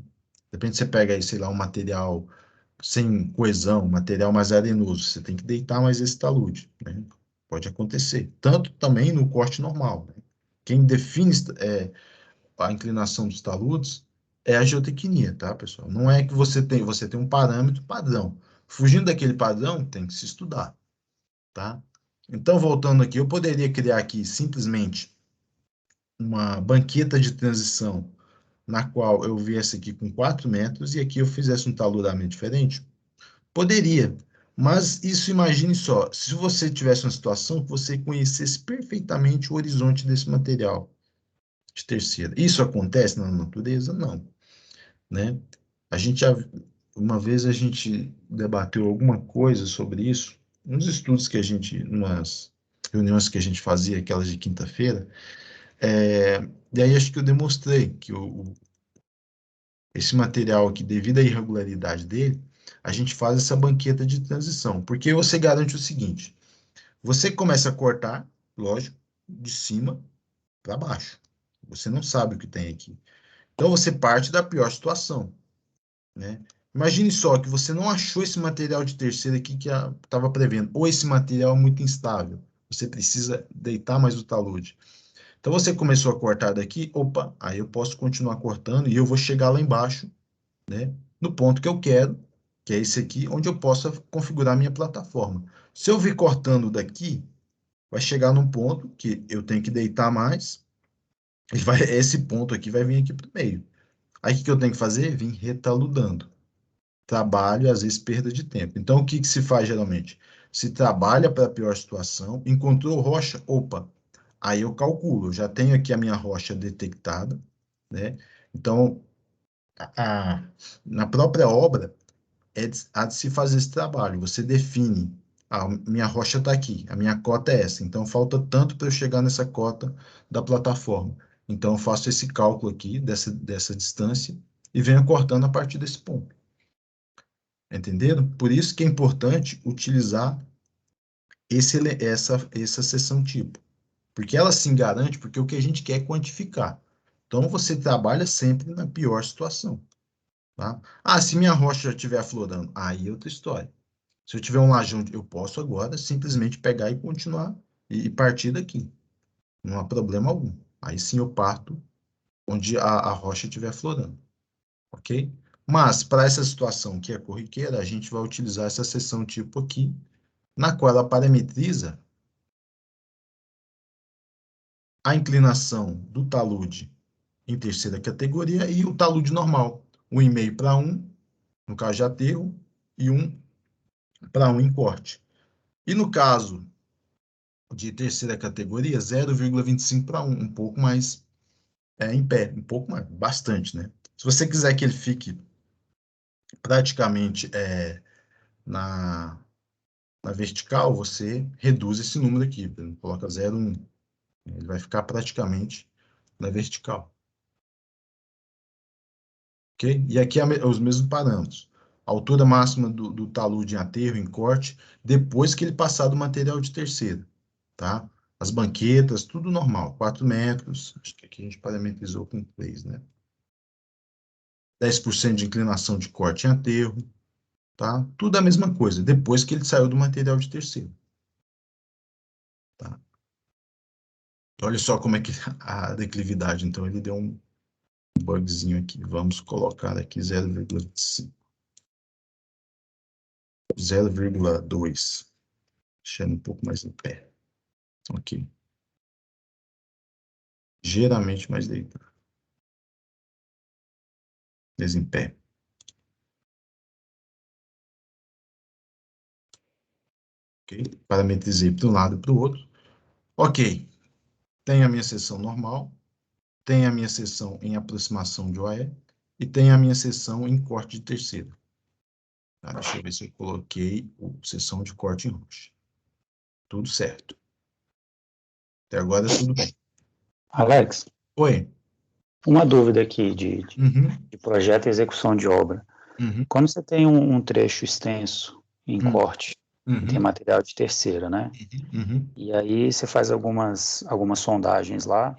Depende, você pega aí, sei lá, um material sem coesão, material mais arenoso, você tem que deitar mais esse talude, né? Pode acontecer. Tanto também no corte normal, né? Quem define a inclinação dos taludes é a geotecnia, tá, pessoal? Não é que você tem um parâmetro padrão. Fugindo daquele padrão, tem que se estudar, tá? Então, voltando aqui, eu poderia criar aqui simplesmente uma banqueta de transição na qual eu viesse aqui com 4 metros e aqui eu fizesse um taluramento diferente? Poderia, mas isso imagine só, se você tivesse uma situação que você conhecesse perfeitamente o horizonte desse material de terceira. Isso acontece na natureza? Não, né? A gente já, uma vez a gente debateu alguma coisa sobre isso, uns estudos que a gente, umas reuniões que a gente fazia, aquelas de quinta-feira, e aí acho que eu demonstrei que esse material aqui, devido à irregularidade dele, a gente faz essa banqueta de transição, porque você garante o seguinte: você começa a cortar, lógico, de cima para baixo. Você não sabe o que tem aqui. Então você parte da pior situação, né? Imagine só que você não achou esse material de terceira aqui que estava prevendo, ou esse material é muito instável. Você precisa deitar mais o talude. Então você começou a cortar daqui, opa, aí eu posso continuar cortando e eu vou chegar lá embaixo, né, no ponto que eu quero, que é esse aqui, onde eu possa configurar minha plataforma. Se eu vir cortando daqui, vai chegar num ponto que eu tenho que deitar mais, e esse ponto aqui vai vir aqui para o meio. Aí o que eu tenho que fazer? Vir retaludando. trabalho e às vezes perda de tempo. Então, o que que se faz geralmente? Se trabalha para a pior situação, encontrou rocha, opa, aí eu calculo, eu já tenho aqui a minha rocha detectada, né? Então, na própria obra, há de se fazer esse trabalho. Você define, minha rocha está aqui, a minha cota é essa, então falta tanto para eu chegar nessa cota da plataforma. Então, eu faço esse cálculo aqui, dessa distância, e venho cortando a partir desse ponto. Entenderam? Por isso que é importante utilizar essa seção tipo. Porque ela se garante, porque o que a gente quer é quantificar. Então, você trabalha sempre na pior situação. Tá? Se minha rocha já estiver aflorando, aí é outra história. Se eu tiver um lajão, eu posso agora simplesmente pegar e continuar e partir daqui. Não há problema algum. Aí sim eu parto onde a rocha estiver aflorando. Ok? Mas, para essa situação que é corriqueira, a gente vai utilizar essa seção tipo aqui, na qual ela parametriza a inclinação do talude em terceira categoria e o talude normal. 1,5 para 1, no caso de aterro, e 1 para 1 em corte. E no caso de terceira categoria, 0,25 para 1, um pouco mais em pé, um pouco mais, bastante, né? Se você quiser que ele fique praticamente na, na vertical, você reduz esse número aqui, coloca 0,1. Ele vai ficar praticamente na vertical. Ok? E aqui os mesmos parâmetros. A altura máxima do talude em aterro, em corte, depois que ele passar do material de terceira. Tá? As banquetas, tudo normal. 4 metros. Acho que aqui a gente parametrizou com 3, né? 10% de inclinação de corte em aterro. Tá? Tudo a mesma coisa, depois que ele saiu do material de terceiro. Tá? Olha só como é que a declividade. Então, ele deu um bugzinho aqui. Vamos colocar aqui 0,5. 0,2. Deixando um pouco mais em pé. Ok. Geralmente mais deitado. Mais em pé. Ok? Parametrizei para um lado e para o outro. Ok. Tenho a minha seção normal. Tenho a minha seção em aproximação de OE. E tenho a minha seção em corte de terceira. Tá? Deixa eu ver se eu coloquei a seção de corte em rocha. Tudo certo. Até agora tudo bem. Alex, Oi. uma dúvida aqui de Uhum, projeto e execução de obra. uhum, Quando você tem um trecho extenso em uhum, corte, e tem uhum, material de terceira, né? uhum, E aí você faz algumas sondagens lá,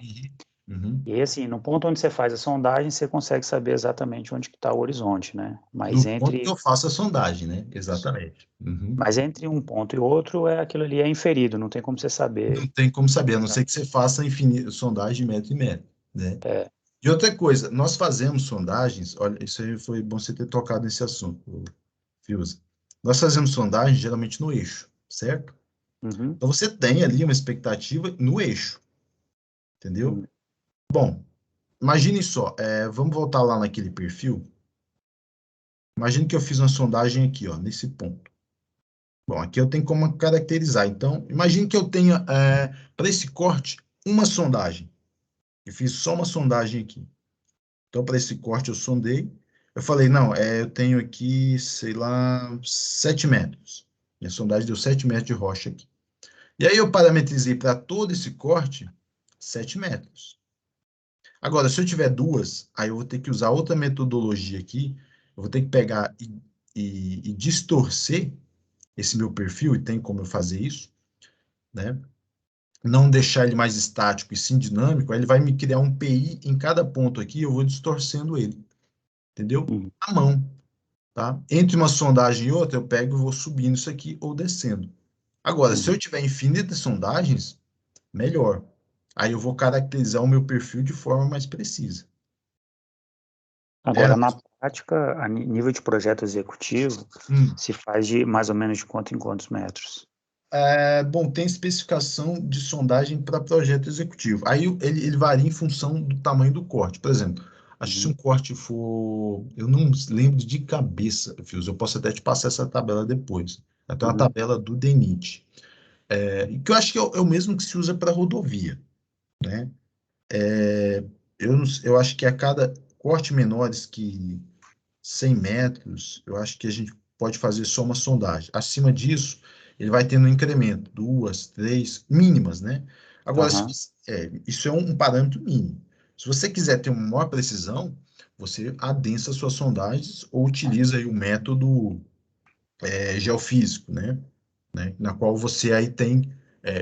uhum. e aí, assim, no ponto onde você faz a sondagem, você consegue saber exatamente onde está o horizonte, né? No ponto que eu faço a sondagem, né? Exatamente. Mas entre um ponto e outro, aquilo ali é inferido, não tem como você Não saber tem como saber, a não ser que exatamente. você faça sondagem metro em metro, né? É, E outra coisa, nós fazemos sondagens, olha, isso aí foi bom você ter tocado nesse assunto, Fiuza. Nós fazemos sondagem geralmente no eixo, certo? uhum, Então você tem ali uma expectativa no eixo, entendeu? uhum, Bom, imagine só, vamos voltar lá naquele perfil. Imagine que eu fiz uma sondagem aqui, ó, nesse ponto. Bom, aqui eu tenho como caracterizar. Então, imagine que eu tenha, para esse corte, uma sondagem. Eu fiz só uma sondagem aqui. Então, para esse corte, eu sondei. Eu falei, não, eu tenho aqui, sei lá, 7 metros. Minha sondagem deu 7 metros de rocha aqui. E aí eu parametrizei para todo esse corte 7 metros. Agora, se eu tiver duas, aí eu vou ter que usar outra metodologia aqui. Eu vou ter que pegar e distorcer esse meu perfil, e tem como eu fazer isso, né? Não deixar ele mais estático e sim dinâmico, aí ele vai me criar um PI em cada ponto aqui, eu vou distorcendo ele, entendeu? uhum. À mão, tá? Entre uma sondagem e outra, eu pego e vou subindo isso aqui ou descendo. Agora, se eu Uhum. tiver infinitas sondagens, melhor. Aí eu vou caracterizar o meu perfil de forma mais precisa. Era Agora, na prática, a nível de projeto executivo, mesmo? se faz de mais ou menos de quanto em quantos metros? Bom, tem especificação de sondagem para projeto executivo. Aí ele varia em função do tamanho do corte. Por exemplo, Acho que se um corte for, eu não lembro de cabeça, Fios, eu posso até te passar essa tabela depois. Até uma Uhum. tabela do DENIT, que eu acho que é o mesmo que se usa para rodovia, né? Eu acho que a cada corte menores que 100 metros, eu acho que a gente pode fazer só uma sondagem. Acima disso, ele vai tendo um incremento, duas, três, mínimas, né? Agora, Aham. isso é um parâmetro mínimo. Se você quiser ter uma maior precisão, você adensa suas sondagens ou utiliza aí o método geofísico, né? Na qual você aí tem,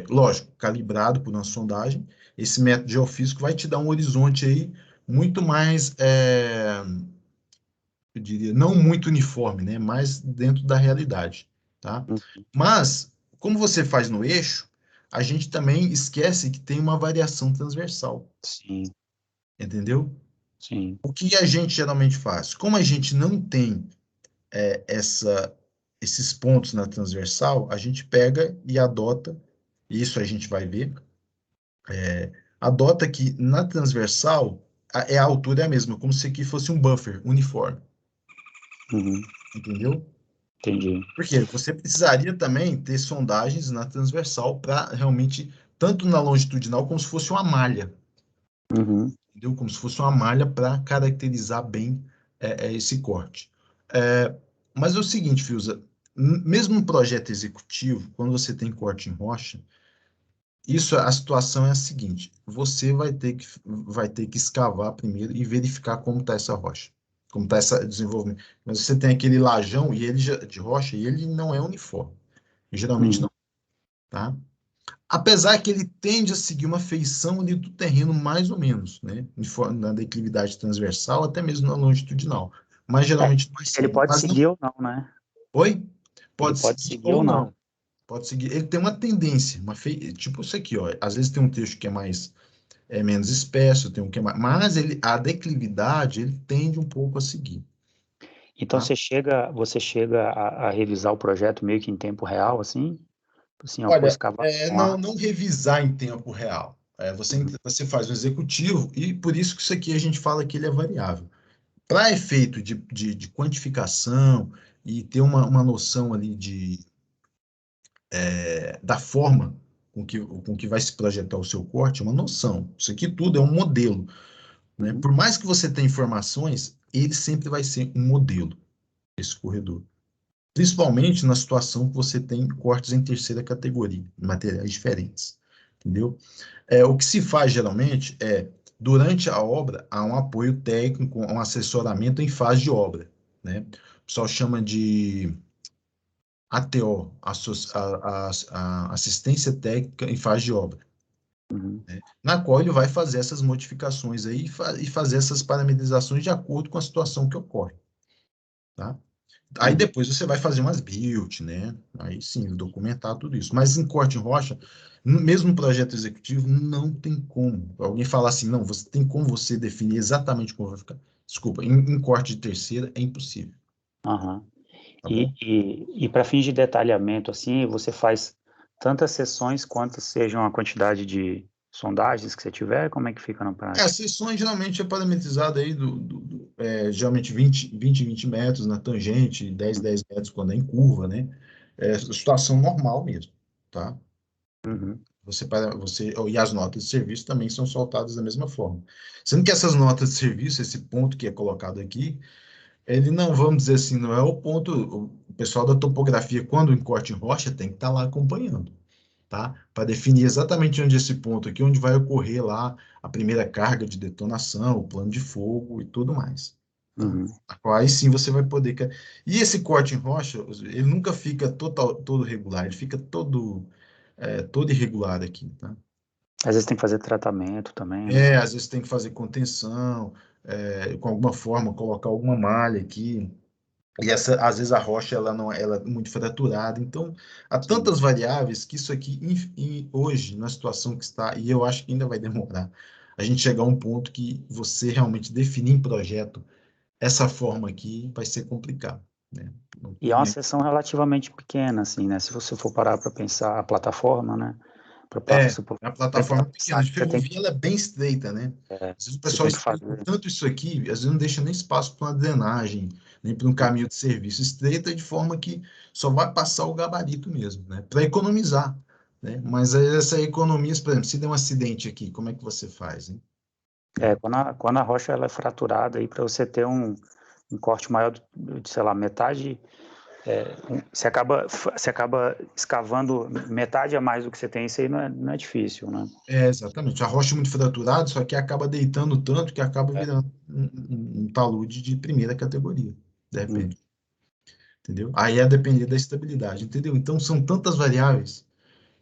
lógico, calibrado por uma sondagem, esse método geofísico vai te dar um horizonte aí muito mais eu diria, não muito uniforme, né? Mas dentro da realidade, tá? Uhum. Mas, como você faz no eixo, a gente também esquece que tem uma variação transversal, Sim, entendeu? sim. O que a gente geralmente faz? Como a gente não tem essa, esses pontos na transversal, a gente pega e adota, e isso a gente vai ver, adota que na transversal a altura é a mesma, como se aqui fosse um buffer uniforme, Uhum. entendeu? Entendi. Porque você precisaria também ter sondagens na transversal para realmente, tanto na longitudinal como se fosse uma malha, Uhum. entendeu? Como se fosse uma malha para caracterizar bem esse corte. É, mas é o seguinte, Fiuza, mesmo no projeto executivo, quando você tem corte em rocha, a situação é a seguinte: você vai ter que escavar primeiro e verificar como está essa rocha, como está esse desenvolvimento. Mas você tem aquele lajão e ele de rocha e ele não é uniforme. Geralmente Uhum. não, tá? Apesar que ele tende a seguir uma feição ali do terreno mais ou menos, né? Na declividade transversal, até mesmo na longitudinal. Mas É, geralmente não vai ele seguir. pode Mas não. seguir ou não, né? Oi? Ele Pode pode seguir seguir ou ou não. não. Pode seguir. Ele tem uma tendência, tipo isso aqui, ó. Às vezes tem um trecho que é menos espesso, tem um que é mais. Mas a declividade, ele tende um pouco a seguir, Então tá? você chega a revisar o projeto meio que em tempo real, assim? Assim, ó, por Olha, escavação não, A. não revisar em tempo real. Uhum. Você faz o executivo e por isso que isso aqui a gente fala que ele é variável. Para efeito de quantificação e ter uma noção ali da forma com que vai se projetar o seu corte, uma noção. Isso aqui tudo é um modelo, né? Uhum. Por mais que você tenha informações, ele sempre vai ser um modelo, esse corredor. Principalmente na situação que você tem cortes em terceira categoria, em materiais diferentes, entendeu? O que se faz geralmente durante a obra, há um apoio técnico, um assessoramento em fase de obra, né? O pessoal chama de ATO, Assistência Técnica em Fase de Obra, Uhum. né? Na qual ele vai fazer essas modificações aí e fazer essas parametrizações de acordo com a situação que ocorre, tá? Aí Uhum. depois você vai fazer umas build, né? Aí sim, documentar tudo isso. Mas em corte em rocha, mesmo no projeto executivo, não tem como. Alguém falar assim, não, você tem como você definir exatamente como vai ficar. Desculpa, em corte de terceira é impossível, Aham. tá E, bom? e para fins de detalhamento, assim, você faz tantas sessões quantas sejam a quantidade de sondagens que você tiver? Como é que fica na As prática? seções geralmente é parametrizada aí geralmente 20 metros na tangente, 10 metros quando é em curva, né? É situação normal mesmo, tá? Uhum. E as notas de serviço também são soltadas da mesma forma. Sendo que essas notas de serviço, esse ponto que é colocado aqui, ele não, vamos dizer assim, não é o ponto. O pessoal da topografia, quando em corte em rocha, tem que estar lá acompanhando, tá? Para definir exatamente onde esse ponto aqui, onde vai ocorrer lá a primeira carga de detonação, o plano de fogo e tudo mais, tá? Uhum. Aí sim você vai poder. E esse corte em rocha, ele nunca fica todo regular, ele fica todo irregular aqui, tá? Às vezes tem que fazer tratamento também, né? Às vezes tem que fazer contenção, com alguma forma, colocar alguma malha aqui. E às vezes a rocha ela não, ela é muito fraturada. Então, há Sim. tantas variáveis que isso aqui, hoje, na situação que está, e eu acho que ainda vai demorar, a gente chegar a um ponto que você realmente definir em projeto essa forma aqui vai ser complicado, né? Não E é uma tem. sessão relativamente pequena, assim, né? Se você for parar para pensar a plataforma, né? A plataforma pequena. De você tem, ferrovia, ela é bem estreita, né? Às vezes o você pessoal tem que estreita fazer. tanto isso aqui, às vezes não deixa nem espaço para uma drenagem, nem para um caminho de serviço. Estreita de forma que só vai passar o gabarito mesmo, né? Para economizar, né? Mas aí essa economia, por exemplo, se der um acidente aqui, como é que você faz, hein? Né? Quando a rocha ela é fraturada, aí para você ter um corte maior de, sei lá, metade, você acaba escavando metade a mais do que você tem, isso aí não é difícil, né? Exatamente. A rocha é muito fraturada, só que acaba deitando tanto que acaba É. virando um talude de primeira categoria, de Hum, repente, entendeu? Aí é depender da estabilidade, entendeu? Então são tantas variáveis.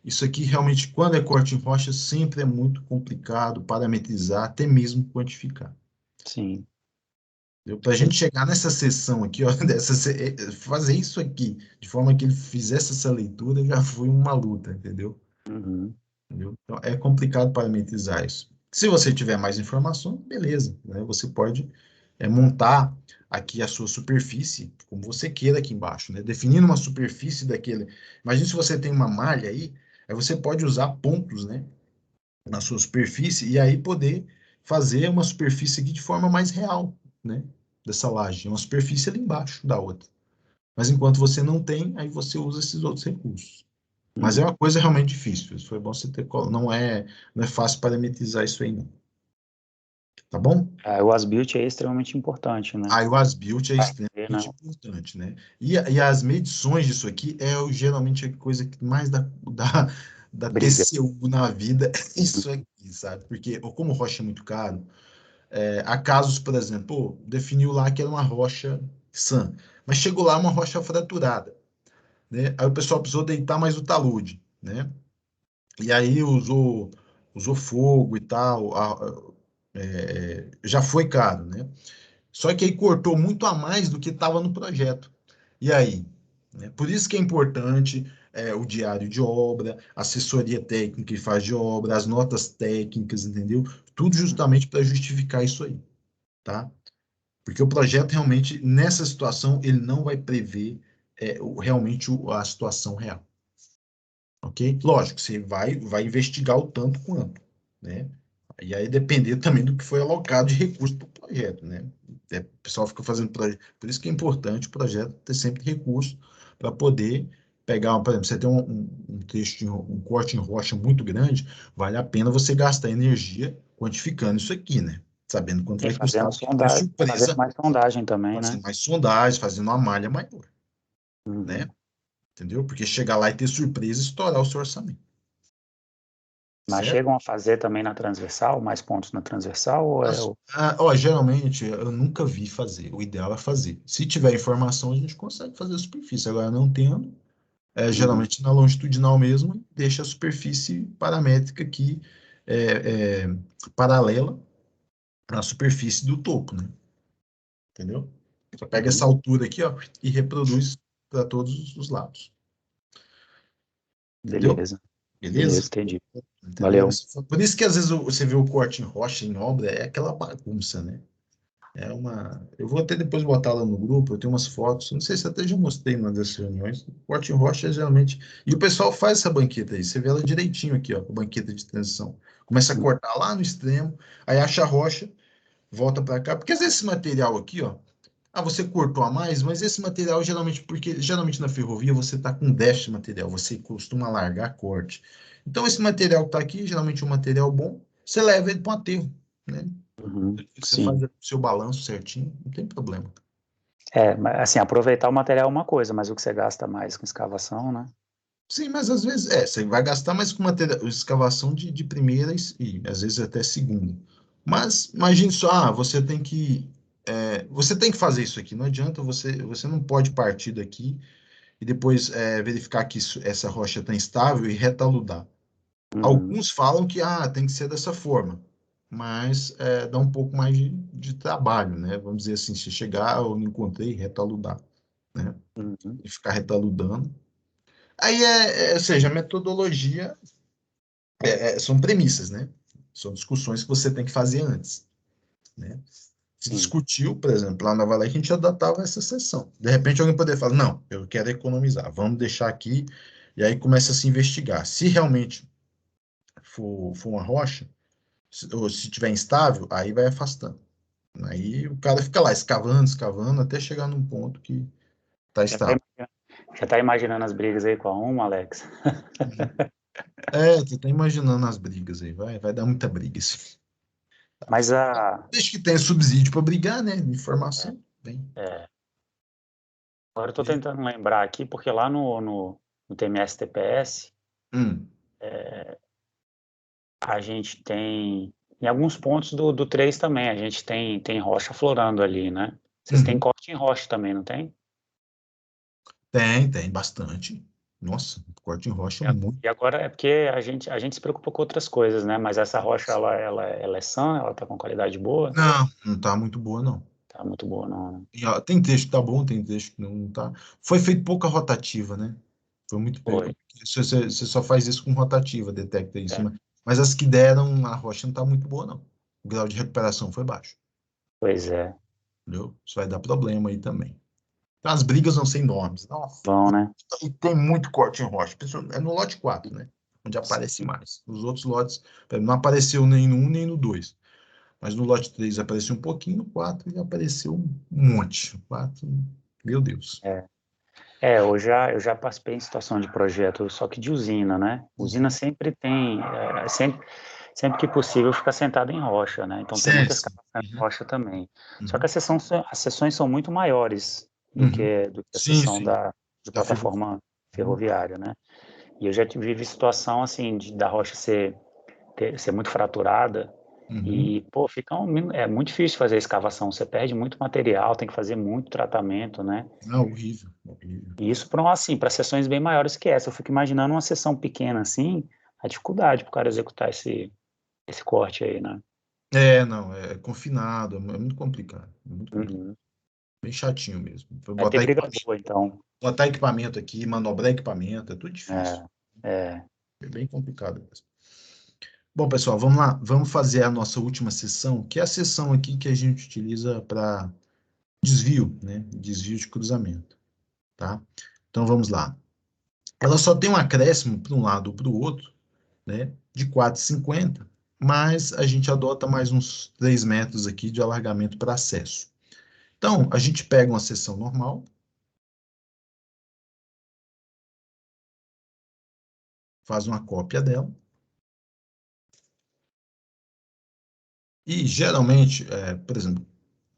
Isso aqui realmente, quando é corte em rocha, sempre é muito complicado parametrizar, até mesmo quantificar. sim. Para a gente chegar nessa sessão aqui, ó, fazer isso aqui, de forma que ele fizesse essa leitura, já foi uma luta, entendeu? Uhum. Entendeu? Então, é complicado parametrizar isso. Se você tiver mais informação, beleza, né? Você pode montar aqui a sua superfície, como você queira aqui embaixo, né? Definindo uma superfície daquele. Imagina se você tem uma malha aí você pode usar pontos, né? Na sua superfície e aí poder fazer uma superfície aqui de forma mais real, né? Dessa laje, uma superfície ali embaixo da outra. Mas enquanto você não tem, aí você usa esses outros recursos. Mas é Uhum. uma coisa realmente difícil. Isso foi bom você ter. Não é fácil parametrizar isso aí, não. Tá bom? O as-built é extremamente importante, né? Aí o as-built é Vai ver, extremamente né? importante, né? E as medições disso aqui geralmente a coisa que mais dá Briga. TCU na vida, é Uhum. isso aqui, sabe? Porque, como rocha é muito caro, há casos, por exemplo, definiu lá que era uma rocha sã, mas chegou lá uma rocha fraturada, né? Aí o pessoal precisou deitar mais o talude, né? E aí usou fogo e tal, já foi caro, né? Só que aí cortou muito a mais do que estava no projeto. E aí? Né? Por isso que é importante o diário de obra, assessoria técnica que faz de obra, as notas técnicas, entendeu? Tudo justamente para justificar isso aí, tá? Porque o projeto realmente, nessa situação, ele não vai prever realmente a situação real. Ok? Lógico, você vai investigar o tanto quanto, né? E aí depender também do que foi alocado de recurso para o projeto, né? O pessoal fica fazendo projeto. Por isso que é importante o projeto ter sempre recurso para poder pegar, por exemplo, você tem um trecho, um corte em rocha muito grande, vale a pena você gastar energia quantificando isso aqui, né? Sabendo quanto E vai custar, fazendo porque tem sondagem, fazendo surpresa, mais sondagem também, né? fazendo mais sondagem, fazendo uma malha maior, né? Uhum. Entendeu? Porque chegar lá e ter surpresa e estourar o seu orçamento. Mas Certo? chegam a fazer também na transversal, mais pontos na transversal, ou Geralmente eu nunca vi fazer. O ideal é fazer. Se tiver informação, a gente consegue fazer a superfície. Agora, não tendo, Uhum. geralmente na longitudinal mesmo, deixa a superfície paramétrica aqui é, é, paralela à superfície do topo, né? Entendeu? Só pega essa Uhum. altura aqui, ó, e reproduz para todos os lados. Entendeu? Beleza, beleza, Beleza? entendi. Entendeu? Valeu. Por isso que às vezes você vê o corte em rocha, em obra, é aquela bagunça, né? Eu vou até depois botar lá no grupo, eu tenho umas fotos, não sei se até já mostrei em uma das reuniões. Corte em rocha é geralmente. E o pessoal faz essa banqueta aí, você vê ela direitinho aqui, ó, a banqueta de transição. Começa a cortar lá no extremo, aí acha a rocha, volta para cá, porque às vezes esse material aqui, ó, você cortou a mais, mas esse material geralmente, porque geralmente na ferrovia você está com déficit de material, você costuma largar corte. Então esse material que está aqui, geralmente é um material bom, você leva ele para um aterro, né? Uhum. Você faz Sim. o seu balanço certinho, não tem problema. Mas assim, aproveitar o material é uma coisa, mas o que você gasta mais com escavação, né? Sim, mas às vezes você vai gastar mais com material, escavação de primeira e às vezes até segunda. Mas imagine só, você tem que fazer isso aqui. Não adianta você não pode partir daqui e depois verificar que essa rocha está instável e retaludar. Uhum. Alguns falam que tem que ser dessa forma, mas dá um pouco mais de trabalho, né? Vamos dizer assim, se chegar, eu não encontrei, retaludar, né? Uhum. E ficar retaludando. Aí ou seja, a metodologia são premissas, né? São discussões que você tem que fazer antes, né? Se Sim. discutiu, por exemplo, lá na Vale, a gente adaptava essa sessão. De repente, alguém poderia falar: não, eu quero economizar, vamos deixar aqui, e aí começa a se investigar. Se realmente for uma rocha, ou se tiver instável, aí vai afastando. Aí o cara fica lá escavando, escavando, até chegar num ponto que tá Já tá, estável. já tá imaginando as brigas aí com a Uma, Alex? É, tu tá imaginando as brigas aí, vai dar muita briga isso. Mas a. Desde que tenha subsídio para brigar, né? Informação, bem. É, agora eu tô tentando lembrar aqui, porque lá no TMS-TPS, Hum, a gente tem. Em alguns pontos do 3 também, a gente tem rocha florando ali, né? Vocês têm uhum. corte em rocha também, não tem? Tem bastante. Nossa, corte em rocha muito. E agora é porque a gente se preocupa com outras coisas, né? Mas essa rocha, ela é sã, ela tá com qualidade boa? Não, não tá muito boa, não. Tá muito boa, não, né? E, ó, tem trecho que tá bom, tem trecho que não tá. Foi feito pouca rotativa, né? Foi muito Foi. pouco. Você só faz isso com rotativa, detecta isso. É, Mas as que deram, a rocha não tá muito boa, não. O grau de recuperação foi baixo, pois é. entendeu? Isso vai dar problema aí também. Então, as brigas vão ser enormes. Nossa. Bom, né? E tem muito corte em rocha. É no lote 4, né? Onde Sim. aparece mais. Os outros lotes, por exemplo, não apareceu nem no 1 nem no 2. Mas no lote 3 apareceu um pouquinho, no 4 já apareceu um monte. O 4, meu Deus. É. Eu já participei em situação de projeto, só que de usina, né? Usina Uhum. sempre tem, sempre que possível, fica sentada em rocha, né? Então tem Sim, muita sim. escavação em Uhum. rocha também. Só que Uhum. as sessões são muito maiores Uhum. do que a Sim, seção sim. de Da ferrovia. plataforma Uhum. ferroviária, né? E eu já tive situação assim da rocha ser muito fraturada Uhum. e, pô, é muito difícil fazer a escavação. Você perde muito material, tem que fazer muito tratamento, né? Não, horrível, horrível. E isso para assim, para sessões bem maiores que essa. Eu fico imaginando uma sessão pequena assim, a dificuldade para o cara executar esse corte aí, né? É, não, é confinado, é muito complicado. É muito complicado. Uhum. Bem chatinho mesmo. Foi Vai ter botar briga equipamento, boa, então. botar equipamento aqui, manobrar equipamento, é tudo difícil. É, é. É bem complicado mesmo. Bom, pessoal, vamos lá. Vamos fazer a nossa última sessão, que é a sessão aqui que a gente utiliza para desvio, né? Desvio de cruzamento, tá? Então vamos lá. Ela só tem um acréscimo para um lado ou para o outro, né? De 4,50, mas a gente adota mais uns 3 metros aqui de alargamento para acesso. Então, a gente pega uma seção normal, faz uma cópia dela, e geralmente, por exemplo,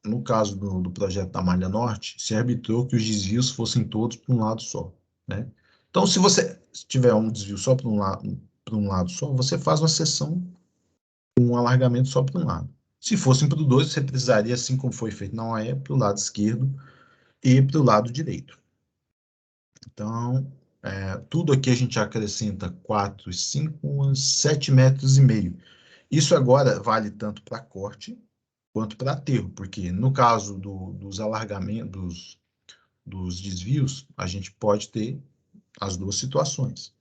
no caso do projeto da Malha Norte, se arbitrou que os desvios fossem todos para um lado só, né? Então, se você tiver um desvio só para um lado só, você faz uma seção com um alargamento só para um lado. Se fossem para o dois, você precisaria, assim como foi feito na OAE, para o lado esquerdo e para o lado direito. Então, tudo aqui a gente acrescenta 4, 5, 7 metros e meio. Isso agora vale tanto para corte quanto para aterro, porque no caso dos alargamentos, dos desvios, a gente pode ter as duas situações.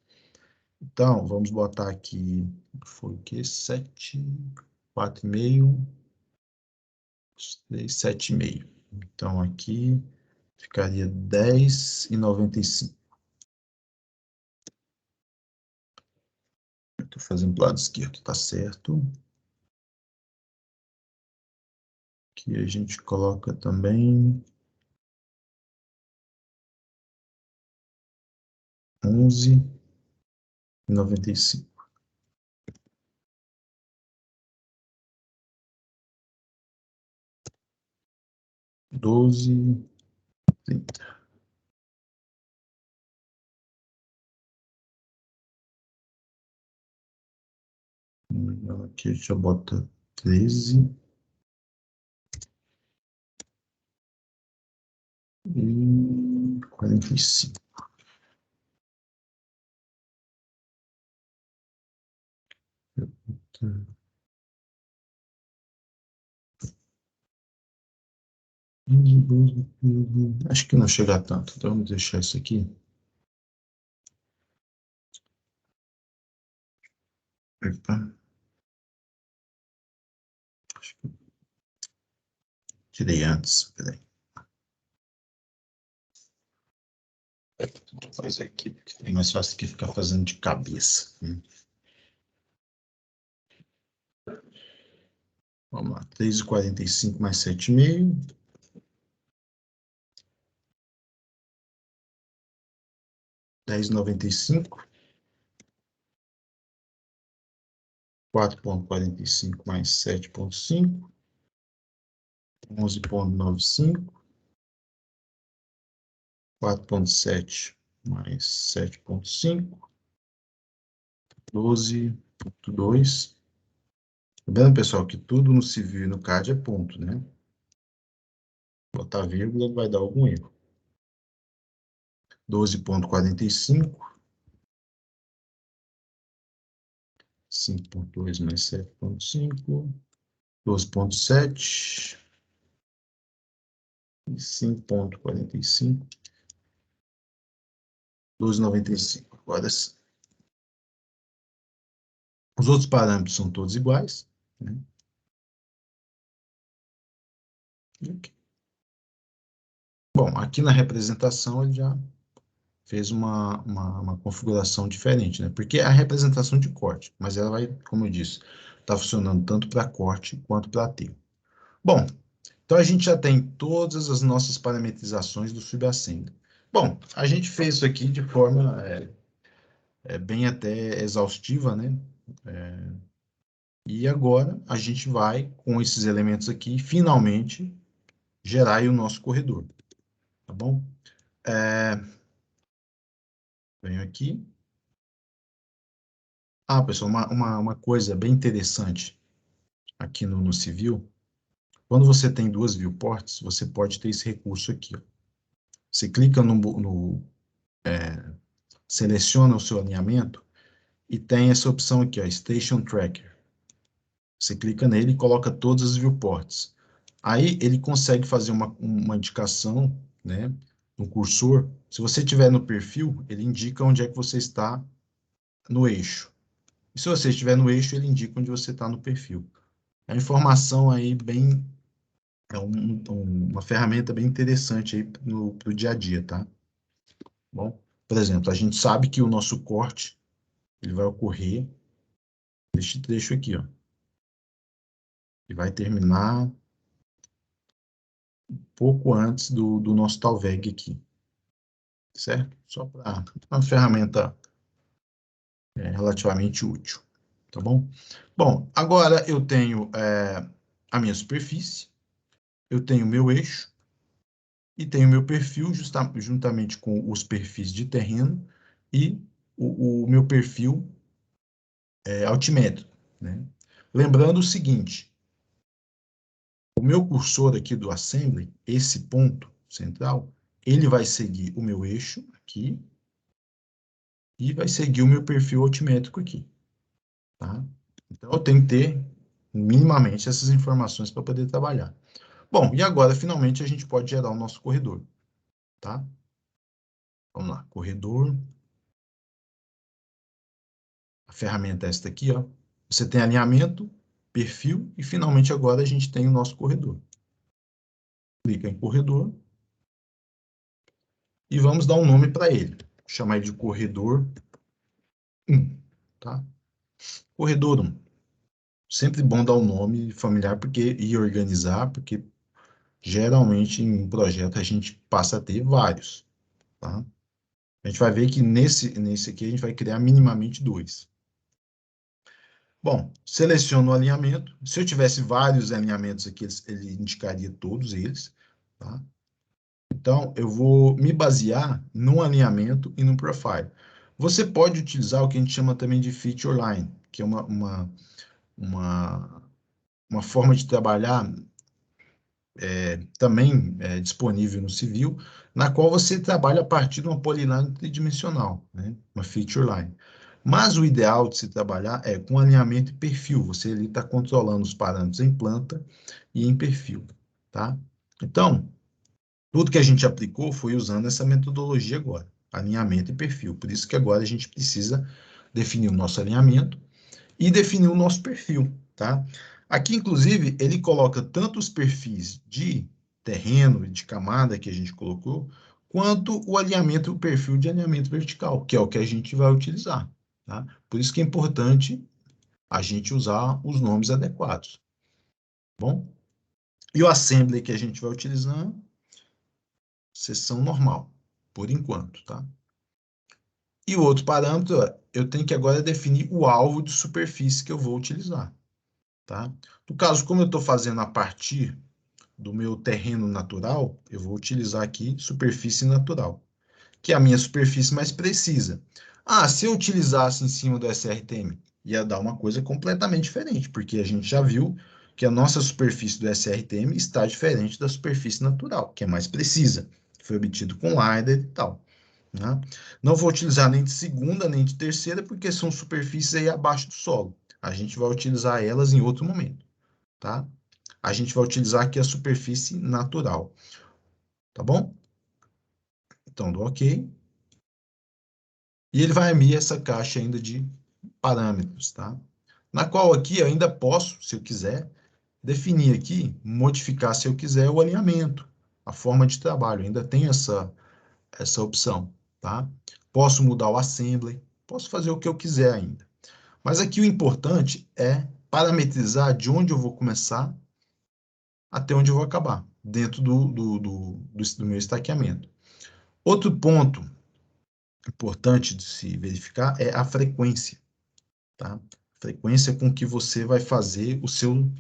Então, vamos botar aqui, foi o quê? 7, 4,5, 3, 7,5. Então, aqui ficaria 10,95. Estou fazendo do lado esquerdo, tá certo. Aqui a gente coloca também 11,95. 12,30. Aqui a gente já bota 13 e 45. Acho que não chega a tanto, então vamos deixar isso aqui. Epa, acho que tirei antes, peraí. Vou fazer aqui, porque é mais fácil que ficar fazendo de cabeça. Vamos lá, 3,45 mais 7,5. 10,95. 4,45 mais 7,5. 11,95. 4,7 mais 7,5. 12,2. Tá vendo, pessoal, que tudo no civil e no CAD é ponto, né? Botar vírgula vai dar algum erro. 12,45. 5,2 mais 7,5. 12,7. E 5,45. 12,95. Agora, os outros parâmetros são todos iguais, né? Bom, aqui na representação ele já fez uma configuração diferente, né? Porque é a representação de corte, mas ela vai, como eu disse, tá funcionando tanto para corte quanto para aterro. Bom, então a gente já tem todas as nossas parametrizações do subassembly. Bom, a gente fez isso aqui de forma bem até exaustiva, né? E agora a gente vai, com esses elementos aqui, finalmente gerar aí o nosso corredor, tá bom? Venho aqui. Ah, pessoal, uma coisa bem interessante aqui no civil, quando você tem duas viewports, você pode ter esse recurso aqui, ó. Você clica seleciona o seu alinhamento e tem essa opção aqui, ó, Station Tracker. Você clica nele e coloca todas as viewports. Aí ele consegue fazer uma indicação, né, no cursor. Se você estiver no perfil, ele indica onde é que você está no eixo. E se você estiver no eixo, ele indica onde você está no perfil. É uma informação aí bem, uma ferramenta bem interessante aí pro dia a dia, tá? Bom, por exemplo, a gente sabe que o nosso corte, ele vai ocorrer neste trecho aqui, ó. E vai terminar pouco antes do nosso talveg aqui, certo? Só para uma ferramenta relativamente útil, tá bom? Bom, agora eu tenho a minha superfície, eu tenho o meu eixo e tenho o meu perfil juntamente com os perfis de terreno e o meu perfil altimétrico, né? Lembrando o seguinte, o meu cursor aqui do assembly, esse ponto central, ele vai seguir o meu eixo aqui e vai seguir o meu perfil altimétrico aqui, tá? Então, eu tenho que ter minimamente essas informações para poder trabalhar. Bom, e agora, finalmente, a gente pode gerar o nosso corredor, tá? Vamos lá, corredor. A ferramenta é esta aqui, ó. Você tem alinhamento, perfil e, finalmente, agora a gente tem o nosso corredor. Clica em corredor e vamos dar um nome para ele. Vou chamar ele de corredor 1, tá? Corredor 1. Sempre bom dar um nome familiar e organizar, porque geralmente em um projeto a gente passa a ter vários, tá? A gente vai ver que nesse aqui a gente vai criar minimamente 2. Bom, seleciono o alinhamento. Se eu tivesse vários alinhamentos aqui, ele indicaria todos eles, tá? Então, eu vou me basear num alinhamento e num profile. Você pode utilizar o que a gente chama também de feature line, que é uma forma de trabalhar também disponível no civil, na qual você trabalha a partir de uma polyline tridimensional, né? Uma feature line. Mas o ideal de se trabalhar é com alinhamento e perfil. Você ali está controlando os parâmetros em planta e em perfil, tá? Então, tudo que a gente aplicou foi usando essa metodologia agora, alinhamento e perfil. Por isso que agora a gente precisa definir o nosso alinhamento e definir o nosso perfil, tá? Aqui, inclusive, ele coloca tanto os perfis de terreno e de camada que a gente colocou, quanto o alinhamento, o perfil de alinhamento vertical, que é o que a gente vai utilizar, tá? Por isso que é importante a gente usar os nomes adequados. Bom? E o assembly que a gente vai utilizar, seção normal, por enquanto, tá? E o outro parâmetro, eu tenho que agora definir o alvo de superfície que eu vou utilizar, tá? No caso, como eu estou fazendo a partir do meu terreno natural, eu vou utilizar aqui superfície natural, que é a minha superfície mais precisa. Ah, se eu utilizasse em cima do SRTM, ia dar uma coisa completamente diferente, porque a gente já viu que a nossa superfície do SRTM está diferente da superfície natural, que é mais precisa, que foi obtido com LiDAR e tal. Né? Não vou utilizar nem de segunda, nem de terceira, porque são superfícies aí abaixo do solo. A gente vai utilizar elas em outro momento, tá? A gente vai utilizar aqui a superfície natural, tá bom? Então, do OK. E ele vai abrir essa caixa ainda de parâmetros, tá? Na qual aqui eu ainda posso, se eu quiser, definir aqui, modificar, se eu quiser, o alinhamento, a forma de trabalho. Ainda tem essa opção, tá? Posso mudar o assembly, posso fazer o que eu quiser ainda. Mas aqui o importante é parametrizar de onde eu vou começar até onde eu vou acabar, dentro do meu estaqueamento. Outro ponto importante de se verificar é a frequência, tá? Frequência com que você vai fazer o seu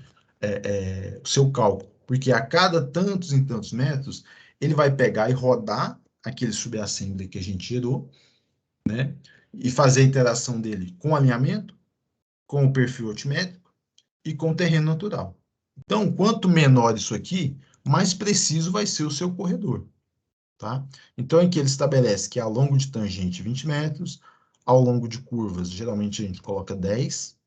cálculo. Porque a cada tantos e tantos metros, ele vai pegar e rodar aquele subassembly que a gente gerou, né? E fazer a interação dele com o alinhamento, com o perfil altimétrico e com o terreno natural. Então, quanto menor isso aqui, mais preciso vai ser o seu corredor, tá? Então, aqui ele estabelece que ao longo de tangente 20 metros, ao longo de curvas, geralmente a gente coloca 10,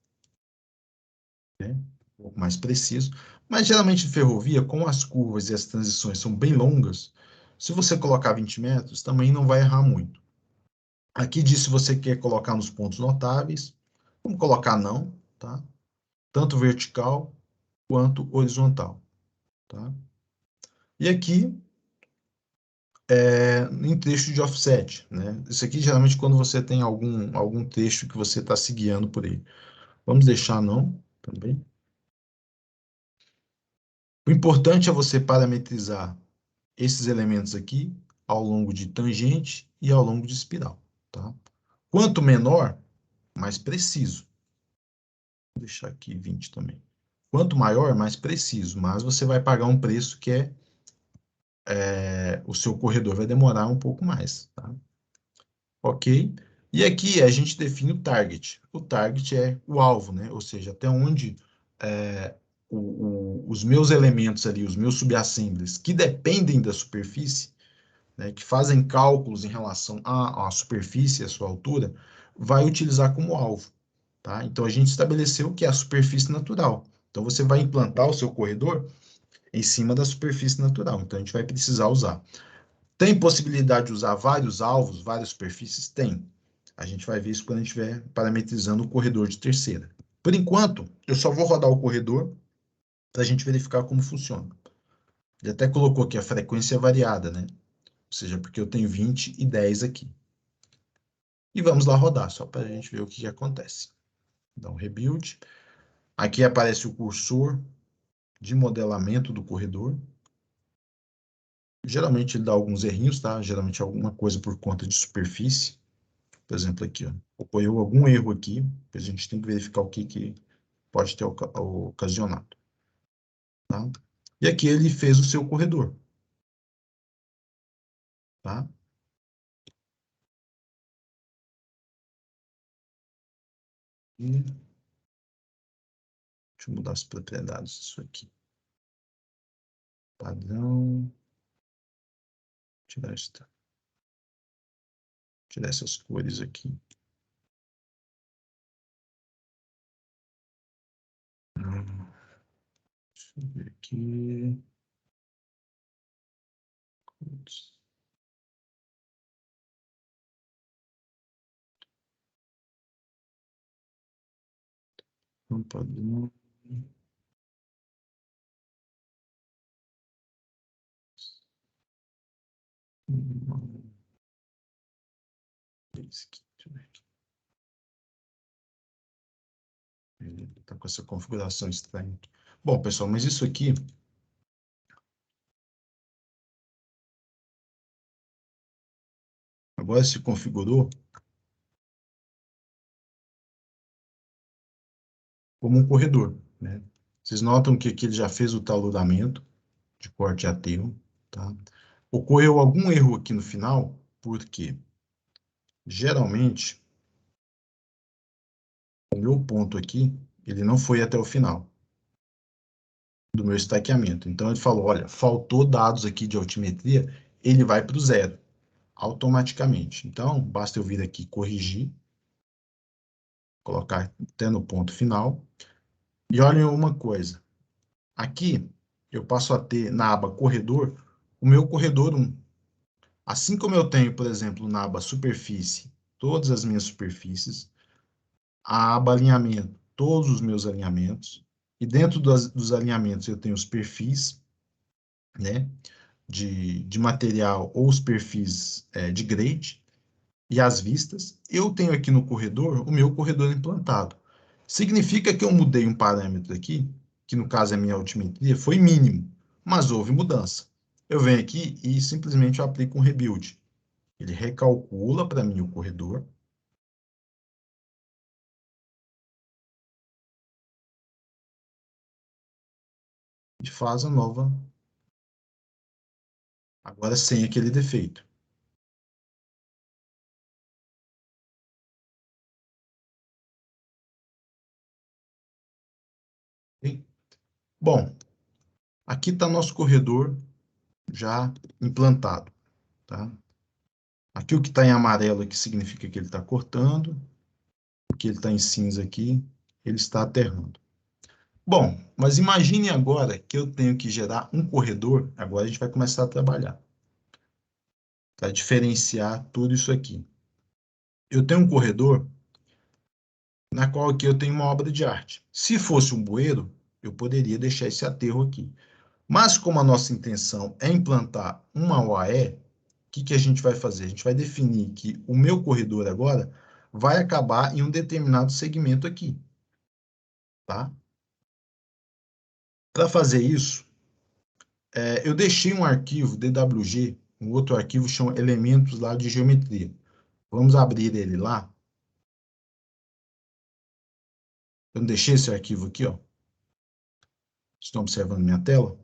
né? Um pouco mais preciso, mas geralmente em ferrovia, como as curvas e as transições são bem longas, se você colocar 20 metros, também não vai errar muito. Aqui diz se você quer colocar nos pontos notáveis, vamos colocar não, tá? Tanto vertical quanto horizontal, tá? E aqui, em trecho de offset, né? Isso aqui geralmente quando você tem algum trecho que você está se guiando por aí. Vamos deixar não também. O importante é você parametrizar esses elementos aqui ao longo de tangente e ao longo de espiral, tá? Quanto menor, mais preciso. Vou deixar aqui 20 também. Quanto maior, mais preciso, mas você vai pagar um preço que o seu corredor vai demorar um pouco mais, tá? Ok? E aqui a gente define o target. O target é o alvo, né? Ou seja, até onde os meus elementos ali, os meus subassemblies, que dependem da superfície, né, que fazem cálculos em relação à superfície, à sua altura, vai utilizar como alvo, tá? Então, a gente estabeleceu que é a superfície natural. Então, você vai implantar o seu corredor em cima da superfície natural. Então, a gente vai precisar usar. Tem possibilidade de usar vários alvos, várias superfícies? Tem. A gente vai ver isso quando a gente estiver parametrizando o corredor de terceira. Por enquanto, eu só vou rodar o corredor para a gente verificar como funciona. Ele até colocou aqui a frequência variada, né? Ou seja, porque eu tenho 20 e 10 aqui. E vamos lá rodar, só para a gente ver o que acontece. Dá um rebuild. Aqui aparece o cursor de modelamento do corredor. Geralmente ele dá alguns errinhos, tá? Geralmente alguma coisa por conta de superfície. Por exemplo, aqui, ó. Ocorreu algum erro aqui, a gente tem que verificar o que pode ter ocasionado, tá? E aqui ele fez o seu corredor, tá? E deixa eu mudar as propriedades disso aqui. Padrão. Tirar essas cores aqui. Deixa eu ver aqui. Um padrão. Esse aqui, deixa eu ver aqui. Ele está com essa configuração estranha. Bom, pessoal, mas isso aqui agora se configurou como um corredor, né? Vocês notam que aqui ele já fez o taluramento de corte e aterro, tá? Ocorreu algum erro aqui no final, porque geralmente o meu ponto aqui, ele não foi até o final do meu estaqueamento. Então ele falou, olha, faltou dados aqui de altimetria, ele vai para o zero, automaticamente. Então, basta eu vir aqui corrigir, colocar até no ponto final. E olhem uma coisa, aqui eu passo a ter na aba corredor, o meu corredor 1. Assim como eu tenho, por exemplo, na aba superfície, todas as minhas superfícies, a aba alinhamento, todos os meus alinhamentos, e dentro dos alinhamentos eu tenho os perfis, né, de material ou os perfis de grade, e as vistas, eu tenho aqui no corredor o meu corredor implantado. Significa que eu mudei um parâmetro aqui, que no caso é a minha altimetria, foi mínimo, mas houve mudança. Eu venho aqui e simplesmente eu aplico um rebuild. Ele recalcula para mim o corredor. E faz a nova, agora sem aquele defeito. Ok? Bom, aqui está nosso corredor já implantado, tá? Aqui o que está em amarelo aqui significa que ele está cortando, o que ele está em cinza aqui, ele está aterrando. Bom, mas imagine agora que eu tenho que gerar um corredor, agora a gente vai começar a trabalhar, para diferenciar tudo isso aqui. Eu tenho um corredor na qual aqui eu tenho uma obra de arte. Se fosse um bueiro, eu poderia deixar esse aterro aqui. Mas como a nossa intenção é implantar uma OAE, o que a gente vai fazer? A gente vai definir que o meu corredor agora vai acabar em um determinado segmento aqui, tá? Para fazer isso, eu deixei um arquivo DWG, um outro arquivo chama elementos lá de geometria. Vamos abrir ele lá. Eu deixei esse arquivo aqui, ó. Estão observando minha tela?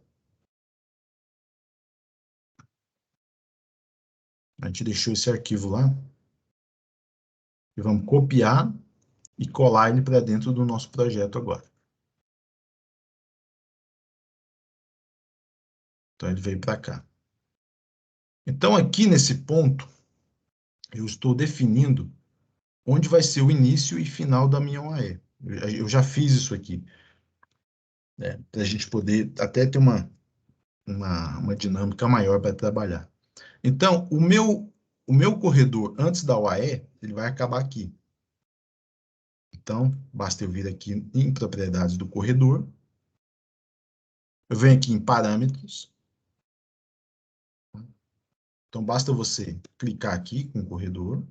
A gente deixou esse arquivo lá. E vamos copiar e colar ele para dentro do nosso projeto agora. Então, ele veio para cá. Então, aqui nesse ponto, eu estou definindo onde vai ser o início e final da minha OAE. Eu já fiz isso aqui, né, para a gente poder até ter uma dinâmica maior para trabalhar. Então, o meu corredor antes da OAE, ele vai acabar aqui. Então, basta eu vir aqui em propriedades do corredor, eu venho aqui em parâmetros, então basta você clicar aqui com o corredor,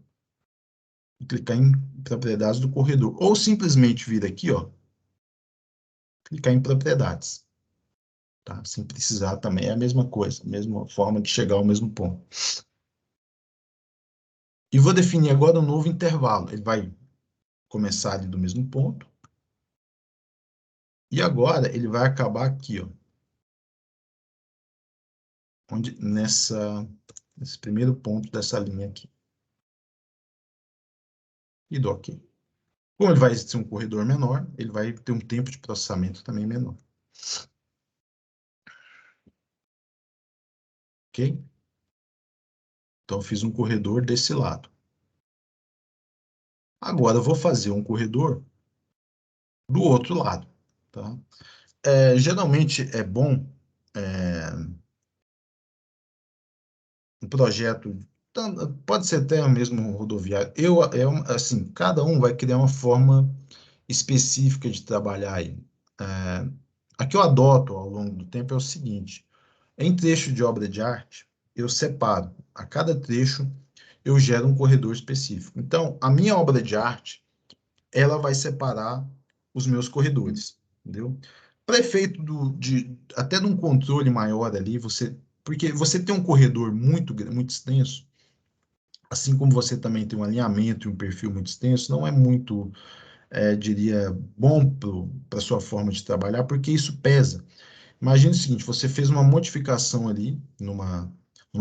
e clicar em propriedades do corredor, ou simplesmente vir aqui, ó, clicar em propriedades, tá? Sem precisar também, é a mesma coisa, a mesma forma de chegar ao mesmo ponto. E vou definir agora um novo intervalo, ele vai começar ali do mesmo ponto, e agora ele vai acabar aqui, ó, onde, nesse primeiro ponto dessa linha aqui. E dou OK. Como ele vai ser um corredor menor, ele vai ter um tempo de processamento também menor. Ok? Então, eu fiz um corredor desse lado. Agora, eu vou fazer um corredor do outro lado. Tá? Geralmente, é bom um projeto, pode ser até mesmo rodoviário. Assim, cada um vai criar uma forma específica de trabalhar aí. A que eu adoto ao longo do tempo é o seguinte: em trecho de obra de arte, eu separo. A cada trecho, eu gero um corredor específico. Então, a minha obra de arte, ela vai separar os meus corredores, entendeu? Para efeito até de um controle maior ali, porque você tem um corredor muito extenso, assim como você também tem um alinhamento e um perfil muito extenso, não é muito, diria, bom para a sua forma de trabalhar, porque isso pesa. Imagine o seguinte, você fez uma modificação ali numa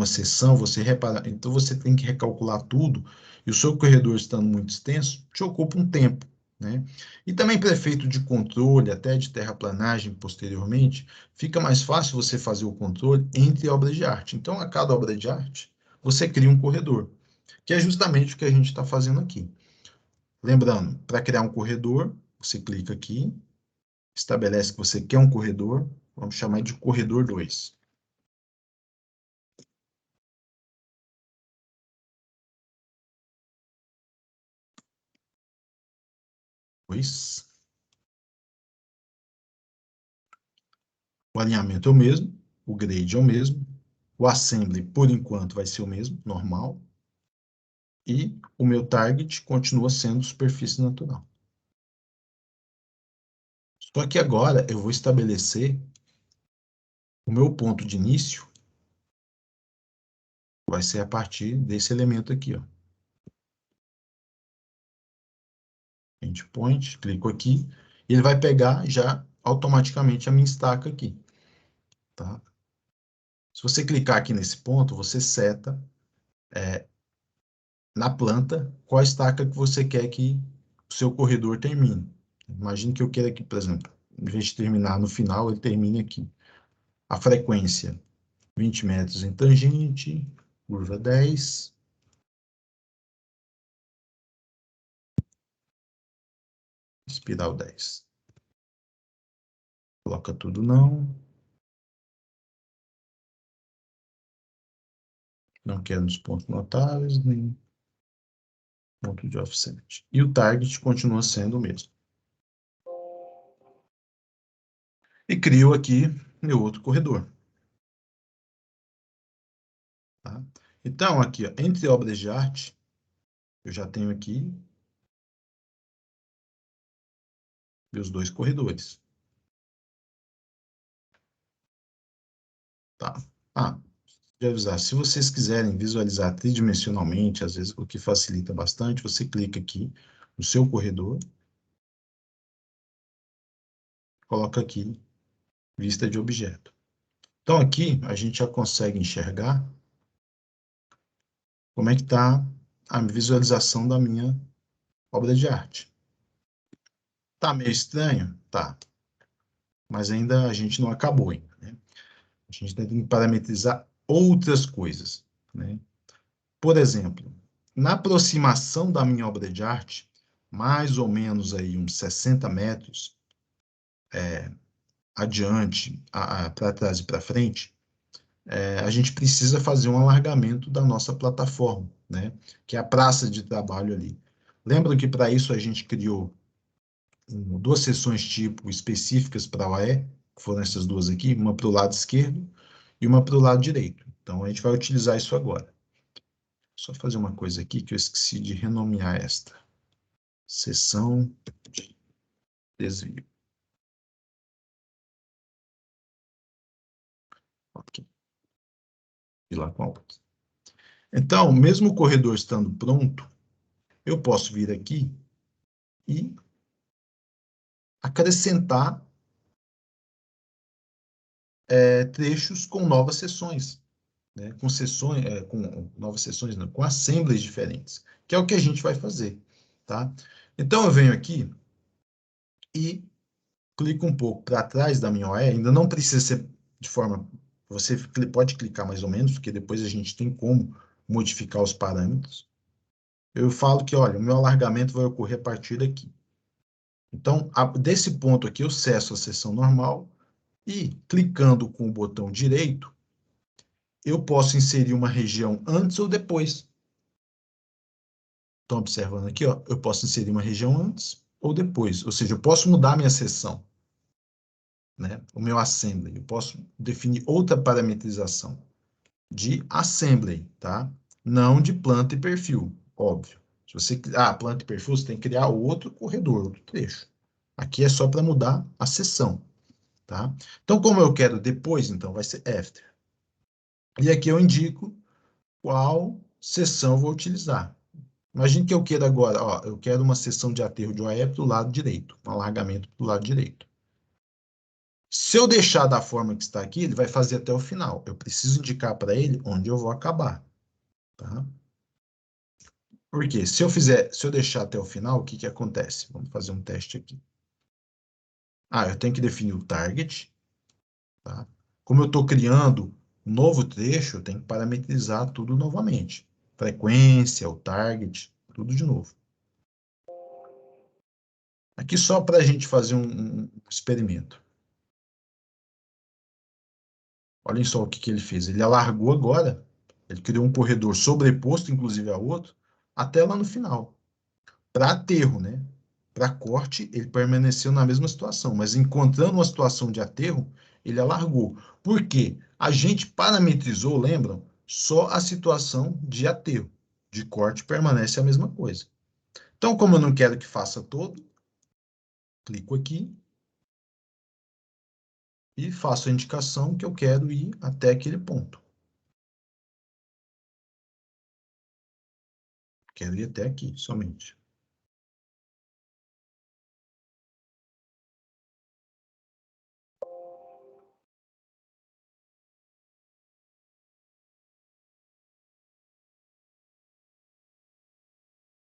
seção, você repara, então você tem que recalcular tudo, e o seu corredor estando muito extenso, te ocupa um tempo, né? E também para efeito de controle, até de terraplanagem posteriormente, fica mais fácil você fazer o controle entre obras de arte. Então, a cada obra de arte, você cria um corredor, que é justamente o que a gente está fazendo aqui. Lembrando, para criar um corredor, você clica aqui, estabelece que você quer um corredor, vamos chamar de corredor 2. O alinhamento é o mesmo, o grade é o mesmo, o assembly, por enquanto, vai ser o mesmo, normal, e o meu target continua sendo superfície natural. Só que agora eu vou estabelecer o meu ponto de início, vai ser a partir desse elemento aqui, ó. Endpoint, clico aqui, e ele vai pegar já automaticamente a minha estaca aqui, tá? Se você clicar aqui nesse ponto, você seta na planta qual estaca que você quer que o seu corredor termine. Imagine que eu queira que, por exemplo, em vez de terminar no final, ele termine aqui. A frequência, 20 metros em tangente, curva 10. Espiral 10. Coloca tudo não. Não quero os pontos notáveis, nem ponto de offset. E o target continua sendo o mesmo. E crio aqui meu outro corredor. Tá? Então, aqui, ó, entre obras de arte, eu já tenho aqui meus dois corredores. Tá? De avisar, se vocês quiserem visualizar tridimensionalmente, às vezes o que facilita bastante, você clica aqui no seu corredor, coloca aqui vista de objeto. Então aqui a gente já consegue enxergar como é que está a visualização da minha obra de arte. Tá meio estranho? Tá. Mas ainda a gente não acabou ainda, né? A gente tem que parametrizar outras coisas, né? Por exemplo, na aproximação da minha obra de arte, mais ou menos aí uns 60 metros adiante, para trás e para frente, a gente precisa fazer um alargamento da nossa plataforma, né? Que é a praça de trabalho ali. Lembra que para isso a gente criou duas seções tipo específicas para a OE, que foram essas duas aqui, uma para o lado esquerdo e uma para o lado direito. Então, a gente vai utilizar isso agora. Só fazer uma coisa aqui que eu esqueci de renomear esta. Seção de desvio. Ok. E lá com a outra. Então, mesmo o corredor estando pronto, eu posso vir aqui e acrescentar trechos com novas seções, né? Com sessões, com novas sessões, não, com assemblies diferentes, que é o que a gente vai fazer, tá? Então, eu venho aqui e clico um pouco para trás da minha OE, ainda não precisa ser de forma... Você pode clicar mais ou menos, porque depois a gente tem como modificar os parâmetros. Eu falo que, olha, o meu alargamento vai ocorrer a partir daqui. Então, desse ponto aqui, eu cesso a seção normal e, clicando com o botão direito, eu posso inserir uma região antes ou depois. Estão observando aqui, ó, eu posso inserir uma região antes ou depois, ou seja, eu posso mudar minha seção, né? O meu assembly, eu posso definir outra parametrização de assembly, tá? Não de planta e perfil, óbvio. Se você, planta e perfil, você tem que criar outro corredor, outro trecho. Aqui é só para mudar a seção, tá? Então, como eu quero depois, então vai ser after. E aqui eu indico qual seção eu vou utilizar. Imagine que eu queira agora, ó, eu quero uma seção de aterro de OE para o lado direito, um alargamento para o lado direito. Se eu deixar da forma que está aqui, ele vai fazer até o final. Eu preciso indicar para ele onde eu vou acabar, tá? Porque se eu deixar até o final, o que que acontece? Vamos fazer um teste aqui. Ah, eu tenho que definir o target, tá? Como eu estou criando um novo trecho, eu tenho que parametrizar tudo novamente. Frequência, o target, tudo de novo. Aqui só para a gente fazer um experimento. Olhem só o que que ele fez. Ele alargou agora, ele criou um corredor sobreposto, inclusive, a outro, até lá no final. Para aterro, né? Para corte, ele permaneceu na mesma situação, mas encontrando uma situação de aterro, ele alargou. Por quê? A gente parametrizou, lembram? Só a situação de aterro. De corte permanece a mesma coisa. Então, como eu não quero que faça todo, clico aqui e faço a indicação que eu quero ir até aquele ponto. Quero ir até aqui, somente.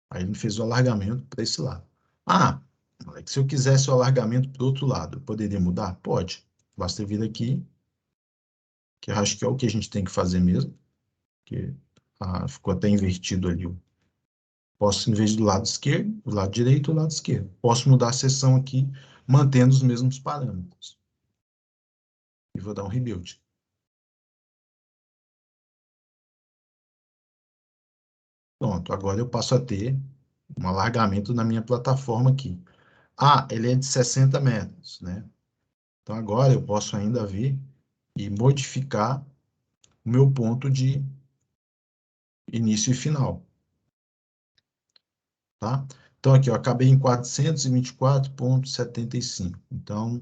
Aí ele fez o alargamento para esse lado. Ah, se eu quisesse o alargamento para o outro lado, eu poderia mudar? Pode. Basta vir aqui, que eu acho que é o que a gente tem que fazer mesmo, que ficou até invertido ali. Posso, em vez do lado esquerdo, do lado direito, do lado esquerdo. Posso mudar a seção aqui, mantendo os mesmos parâmetros. E vou dar um rebuild. Pronto, agora eu passo a ter um alargamento na minha plataforma aqui. Ah, ele é de 60 metros, né? Então agora eu posso ainda vir e modificar o meu ponto de início e final, tá? Então aqui eu acabei em 424,75. Então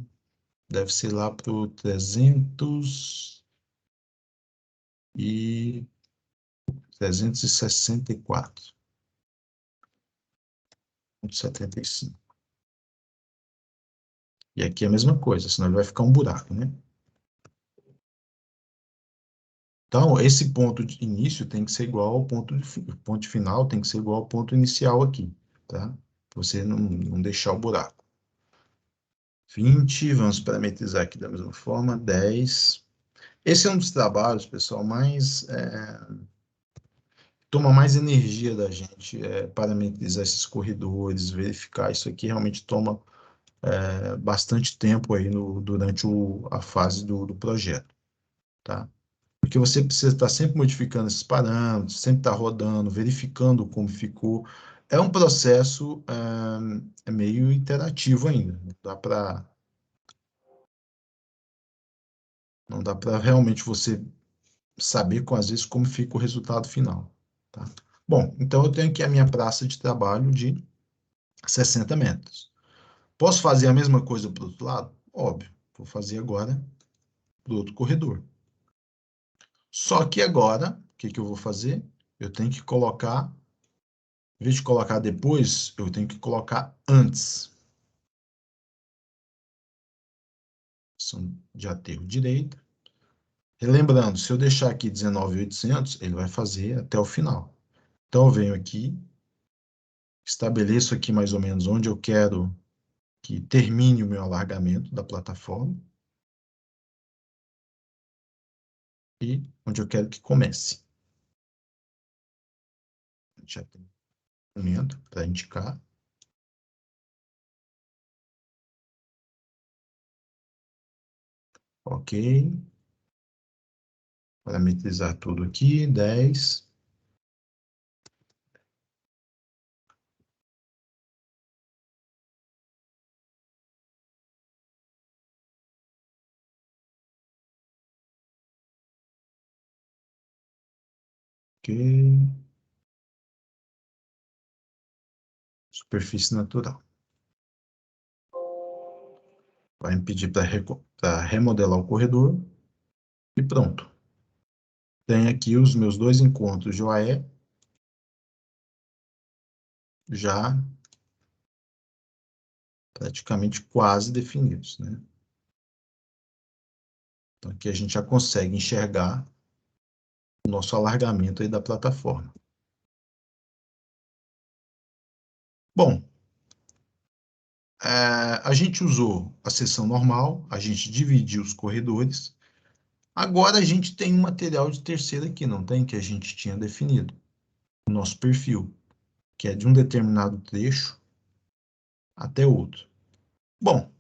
deve ser lá para o 364,75. E aqui é a mesma coisa, senão ele vai ficar um buraco, né? Então, esse ponto de início tem que ser igual ao ponto de final tem que ser igual ao ponto inicial aqui, tá? Pra você não deixar o buraco. 20, vamos parametrizar aqui da mesma forma, 10. Esse é um dos trabalhos, pessoal, mais toma mais energia da gente, parametrizar esses corredores, verificar isso aqui realmente toma bastante tempo aí durante a fase do projeto, tá? Porque você precisa estar sempre modificando esses parâmetros, sempre estar rodando, verificando como ficou. É um processo meio interativo ainda. Não dá para realmente você saber, às vezes, como fica o resultado final. Tá? Bom, então eu tenho aqui a minha praça de trabalho de 60 metros. Posso fazer a mesma coisa para o outro lado? Óbvio. Vou fazer agora para o outro corredor. Só que agora, o que que eu vou fazer? Eu tenho que colocar, em vez de colocar depois, eu tenho que colocar antes. São de aterro direito. Lembrando, se eu deixar aqui 19.800, ele vai fazer até o final. Então, eu venho aqui, estabeleço aqui mais ou menos onde eu quero que termine o meu alargamento da plataforma e onde eu quero que comece. Já tem um momento para indicar. Ok. Parametrizar tudo aqui, 10. Ok. Superfície natural. Vai me pedir para remodelar o corredor e pronto. Tem aqui os meus dois encontros de OAE já praticamente quase definidos, né? Então, aqui a gente já consegue enxergar o nosso alargamento aí da plataforma. Bom, a gente usou a seção normal, a gente dividiu os corredores. Agora a gente tem um material de terceira aqui, não tem? Que a gente tinha definido. O nosso perfil, que é de um determinado trecho até outro. Bom,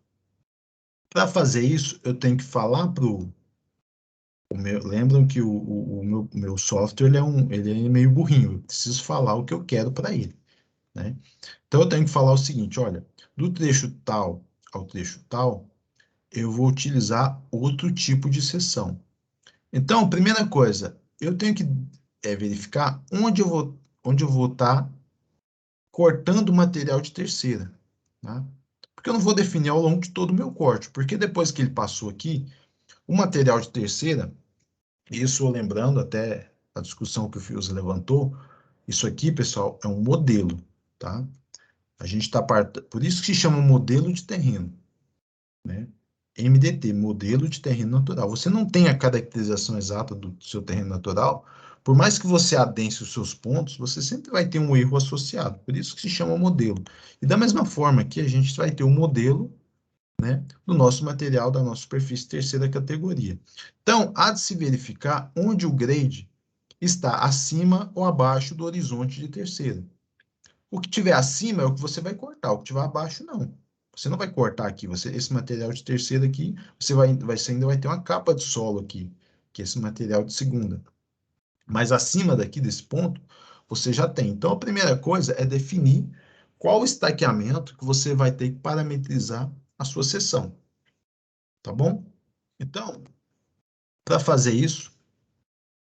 para fazer isso, eu tenho que falar para o meu. Lembram que o meu software ele é meio burrinho. Eu preciso falar o que eu quero para ele, né? Então eu tenho que falar o seguinte: olha, do trecho tal ao trecho tal, eu vou utilizar outro tipo de seção. Então, primeira coisa, eu tenho que verificar onde eu vou estar cortando o material de terceira, tá? Porque eu não vou definir ao longo de todo o meu corte, porque depois que ele passou aqui, o material de terceira, isso lembrando até a discussão que o Fios levantou, isso aqui, pessoal, é um modelo, tá? A gente está por isso que se chama modelo de terreno, né? MDT, modelo de terreno natural. Você não tem a caracterização exata do seu terreno natural, por mais que você adense os seus pontos, você sempre vai ter um erro associado. Por isso que se chama modelo. E da mesma forma que a gente vai ter um modelo, né, do nosso material, da nossa superfície terceira categoria. Então, há de se verificar onde o grade está acima ou abaixo do horizonte de terceira. O que tiver acima é o que você vai cortar, o que tiver abaixo, não. Você não vai cortar aqui, esse material de terceira aqui, você ainda vai ter uma capa de solo aqui, que é esse material de segunda. Mas acima daqui desse ponto, você já tem. Então, a primeira coisa é definir qual o estaqueamento que você vai ter que parametrizar a sua seção. Tá bom? Então, para fazer isso,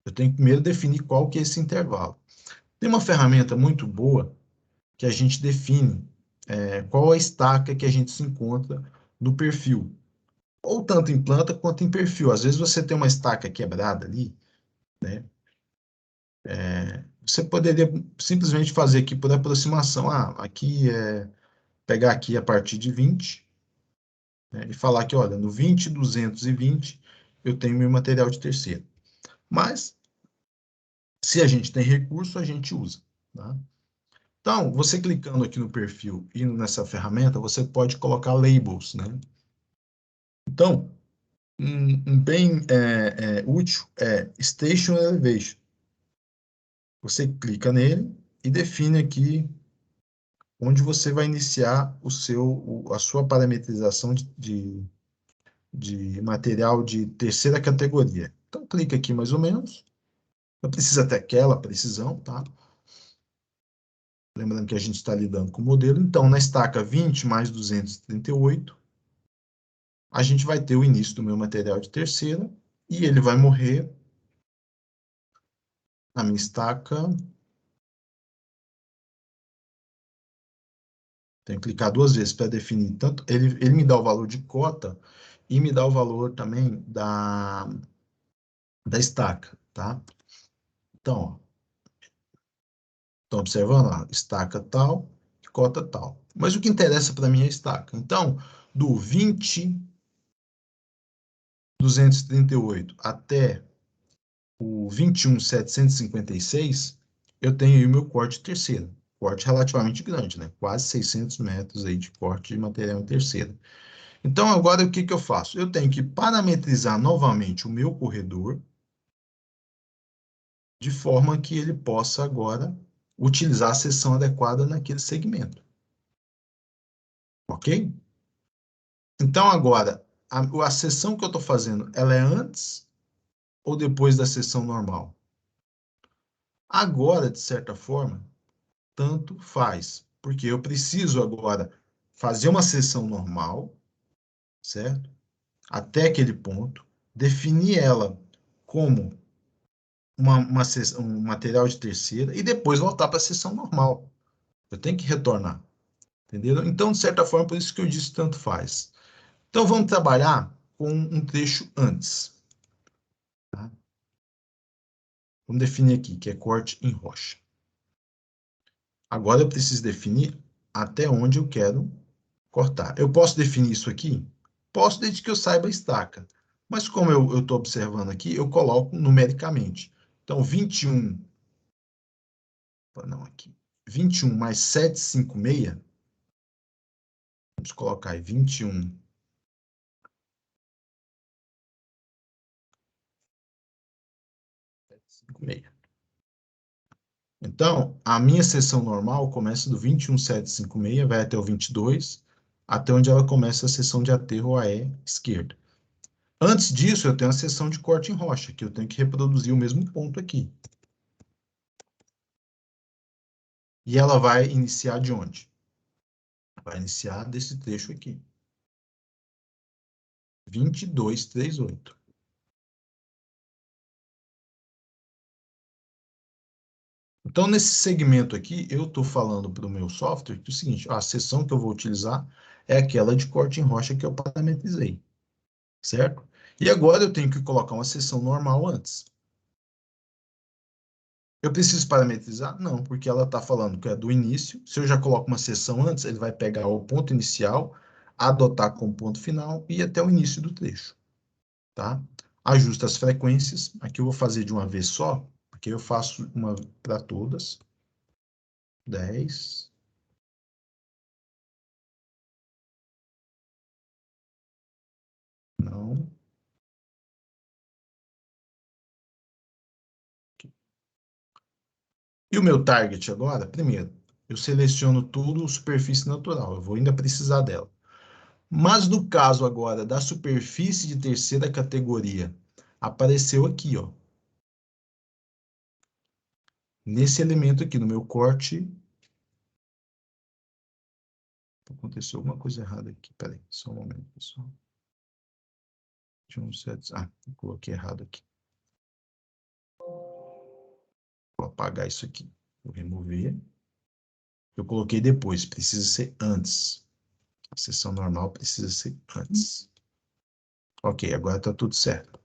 eu tenho que primeiro definir qual que é esse intervalo. Tem uma ferramenta muito boa que a gente define qual a estaca que a gente se encontra no perfil. Ou tanto em planta quanto em perfil. Às vezes você tem uma estaca quebrada ali, né? Você poderia simplesmente fazer aqui por aproximação. Aqui pegar aqui a partir de 20, né, e falar que, olha, no 20, 220, eu tenho meu material de terceiro. Mas, se a gente tem recurso, a gente usa, tá? Então, você clicando aqui no perfil e nessa ferramenta, você pode colocar labels, né? Então, um bem útil é Station Elevation. Você clica nele e define aqui onde você vai iniciar a sua parametrização de material de terceira categoria. Então, clica aqui mais ou menos. Não precisa ter aquela precisão, tá? Lembrando que a gente está lidando com o modelo. Então, na estaca 20 mais 238, a gente vai ter o início do meu material de terceira e ele vai morrer na minha estaca. Tenho que clicar duas vezes para definir tanto. Ele me dá o valor de cota e me dá o valor também da estaca, tá? Então, estão observando lá, estaca tal, cota tal. Mas o que interessa para mim é a estaca. Então, do 20.238 até o 21.756, eu tenho aí o meu corte terceiro. Corte relativamente grande, né? Quase 600 metros aí de corte de material em terceira. Então, agora o que que eu faço? Eu tenho que parametrizar novamente o meu corredor, de forma que ele possa agora utilizar a seção adequada naquele segmento. Ok? Então, agora, a seção que eu estou fazendo, ela é antes ou depois da seção normal? Agora, de certa forma, tanto faz, porque eu preciso agora fazer uma seção normal, certo? Até aquele ponto, definir ela como um material de terceira e depois voltar para a seção normal. Eu tenho que retornar, entendeu? Então, de certa forma, por isso que eu disse tanto faz. Então, vamos trabalhar com um trecho antes. Tá? Vamos definir aqui, que é corte em rocha. Agora eu preciso definir até onde eu quero cortar. Eu posso definir isso aqui? Posso, desde que eu saiba a estaca. Mas como eu estou observando aqui, eu coloco numericamente. Então, 21, não, aqui, 21 mais 756, vamos colocar aí 21 756. Então, a minha seção normal começa do 21756, vai até o 22, até onde ela começa a seção de aterro AE esquerda. Antes disso, eu tenho a seção de corte em rocha, que eu tenho que reproduzir o mesmo ponto aqui. E ela vai iniciar de onde? Vai iniciar desse trecho aqui. 2238. Então, nesse segmento aqui, eu estou falando para o meu software que é o seguinte, a seção que eu vou utilizar é aquela de corte em rocha que eu parametrizei, certo? E agora eu tenho que colocar uma seção normal antes. Eu preciso parametrizar? Não, porque ela está falando que é do início. Se eu já coloco uma seção antes, ele vai pegar o ponto inicial, adotar como ponto final e ir até o início do trecho, tá? Ajusta as frequências. Aqui eu vou fazer de uma vez só, porque eu faço uma para todas. 10. Não. E o meu target agora, primeiro, eu seleciono tudo superfície natural. Eu vou ainda precisar dela. Mas no caso agora da superfície de terceira categoria, apareceu aqui, ó. Nesse elemento aqui, no meu corte. Aconteceu alguma coisa errada aqui. Peraí, só um momento, pessoal. Ah, eu coloquei errado aqui. Vou apagar isso aqui. Vou remover. Eu coloquei depois, precisa ser antes. A seção normal precisa ser antes. Ok, agora está tudo certo.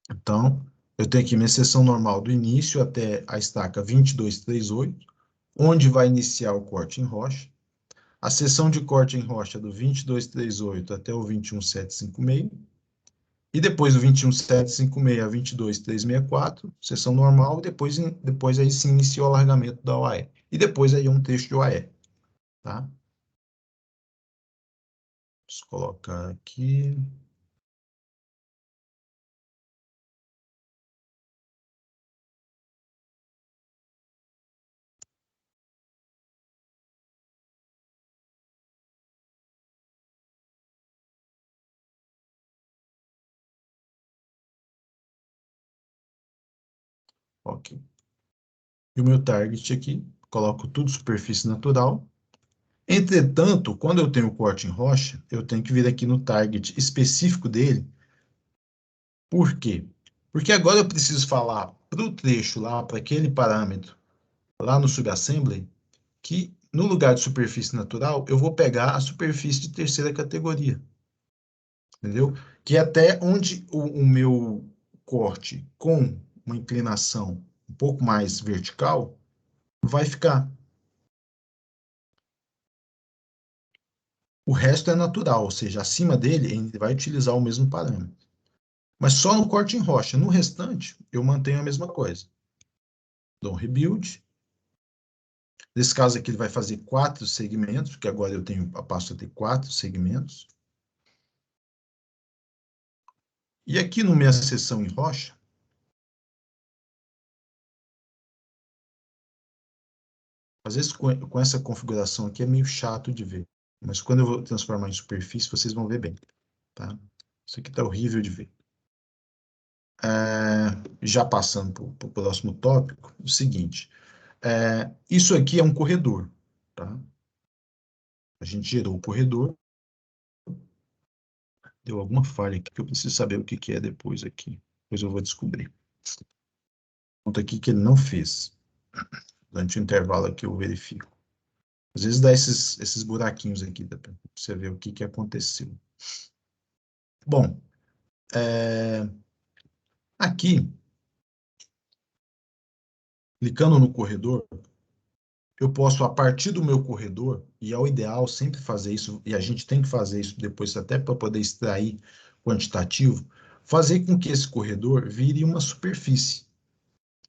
Então, eu tenho aqui minha seção normal do início até a estaca 2238, onde vai iniciar o corte em rocha. A seção de corte em rocha do 2238 até o 21756. E depois do 21756 a 22364, sessão normal, e depois aí se iniciou o alargamento da OAE. E depois aí um trecho de OAE, tá? Vamos colocar aqui. Ok. E o meu target aqui, coloco tudo superfície natural. Entretanto, quando eu tenho o corte em rocha, eu tenho que vir aqui no target específico dele. Por quê? Porque agora eu preciso falar para o trecho lá, para aquele parâmetro, lá no subassembly, que no lugar de superfície natural, eu vou pegar a superfície de terceira categoria. Entendeu? Que é até onde o meu corte com uma inclinação um pouco mais vertical vai ficar. O resto é natural, ou seja, acima dele ele vai utilizar o mesmo parâmetro. Mas só no corte em rocha. No restante, eu mantenho a mesma coisa. Dou um rebuild. Nesse caso aqui, ele vai fazer 4 segmentos, porque agora eu passo a ter 4 segmentos. E aqui no minha seção em rocha, às vezes com essa configuração aqui é meio chato de ver. Mas quando eu vou transformar em superfície, vocês vão ver bem. Tá? Isso aqui está horrível de ver. Já passando para o próximo tópico, o seguinte. Isso aqui é um corredor. Tá? A gente gerou o corredor. Deu alguma falha aqui que eu preciso saber o que é depois aqui. Depois eu vou descobrir. Conta aqui que ele não fez. Durante o intervalo aqui eu verifico. Às vezes dá esses buraquinhos aqui, para você ver o que aconteceu. Bom, aqui, clicando no corredor, eu posso, a partir do meu corredor, e é o ideal sempre fazer isso, e a gente tem que fazer isso depois até para poder extrair quantitativo, fazer com que esse corredor vire uma superfície,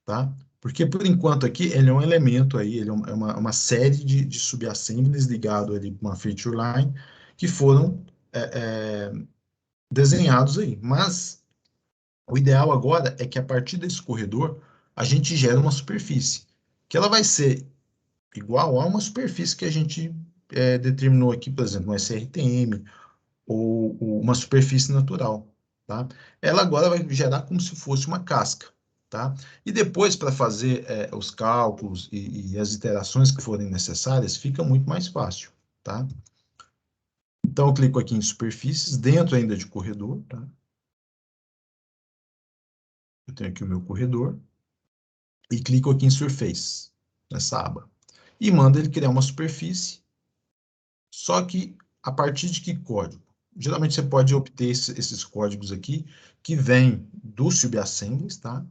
tá? Porque, por enquanto, aqui, ele é um elemento aí, ele é uma série de subassemblies ligado ali com uma feature line que foram desenhados aí. Mas o ideal agora é que, a partir desse corredor, a gente gera uma superfície, que ela vai ser igual a uma superfície que a gente determinou aqui, por exemplo, um SRTM ou uma superfície natural, tá? Ela agora vai gerar como se fosse uma casca, tá? E depois, para fazer os cálculos e as iterações que forem necessárias, fica muito mais fácil, tá? Então, eu clico aqui em superfícies, dentro ainda de corredor, tá? Eu tenho aqui o meu corredor e clico aqui em Surface, nessa aba. E mando ele criar uma superfície. Só que a partir de que código? Geralmente você pode obter esses códigos aqui, que vêm do subassemblies, tá?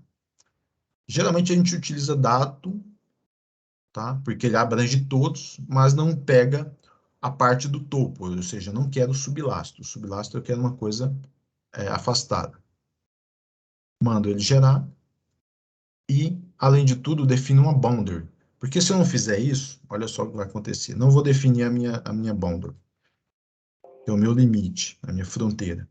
Geralmente a gente utiliza datum, tá? Porque ele abrange todos, mas não pega a parte do topo, ou seja, não quero o sublastro. O sublastro eu quero uma coisa afastada. Mando ele gerar e, além de tudo, defino uma boundary. Porque se eu não fizer isso, olha só o que vai acontecer. Não vou definir a minha boundary, que é o meu limite, a minha fronteira.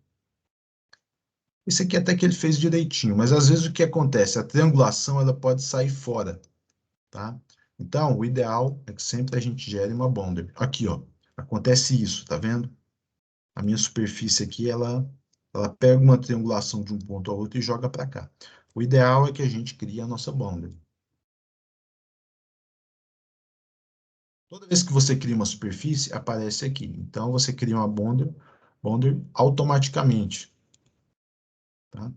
Esse aqui até que ele fez direitinho, mas às vezes o que acontece? A triangulação ela pode sair fora, tá? Então, o ideal é que sempre a gente gere uma boundary. Aqui, ó, acontece isso, tá vendo? A minha superfície aqui, ela pega uma triangulação de um ponto ao outro e joga para cá. O ideal é que a gente crie a nossa boundary. Toda vez que você cria uma superfície, aparece aqui. Então, você cria uma boundary automaticamente, tá?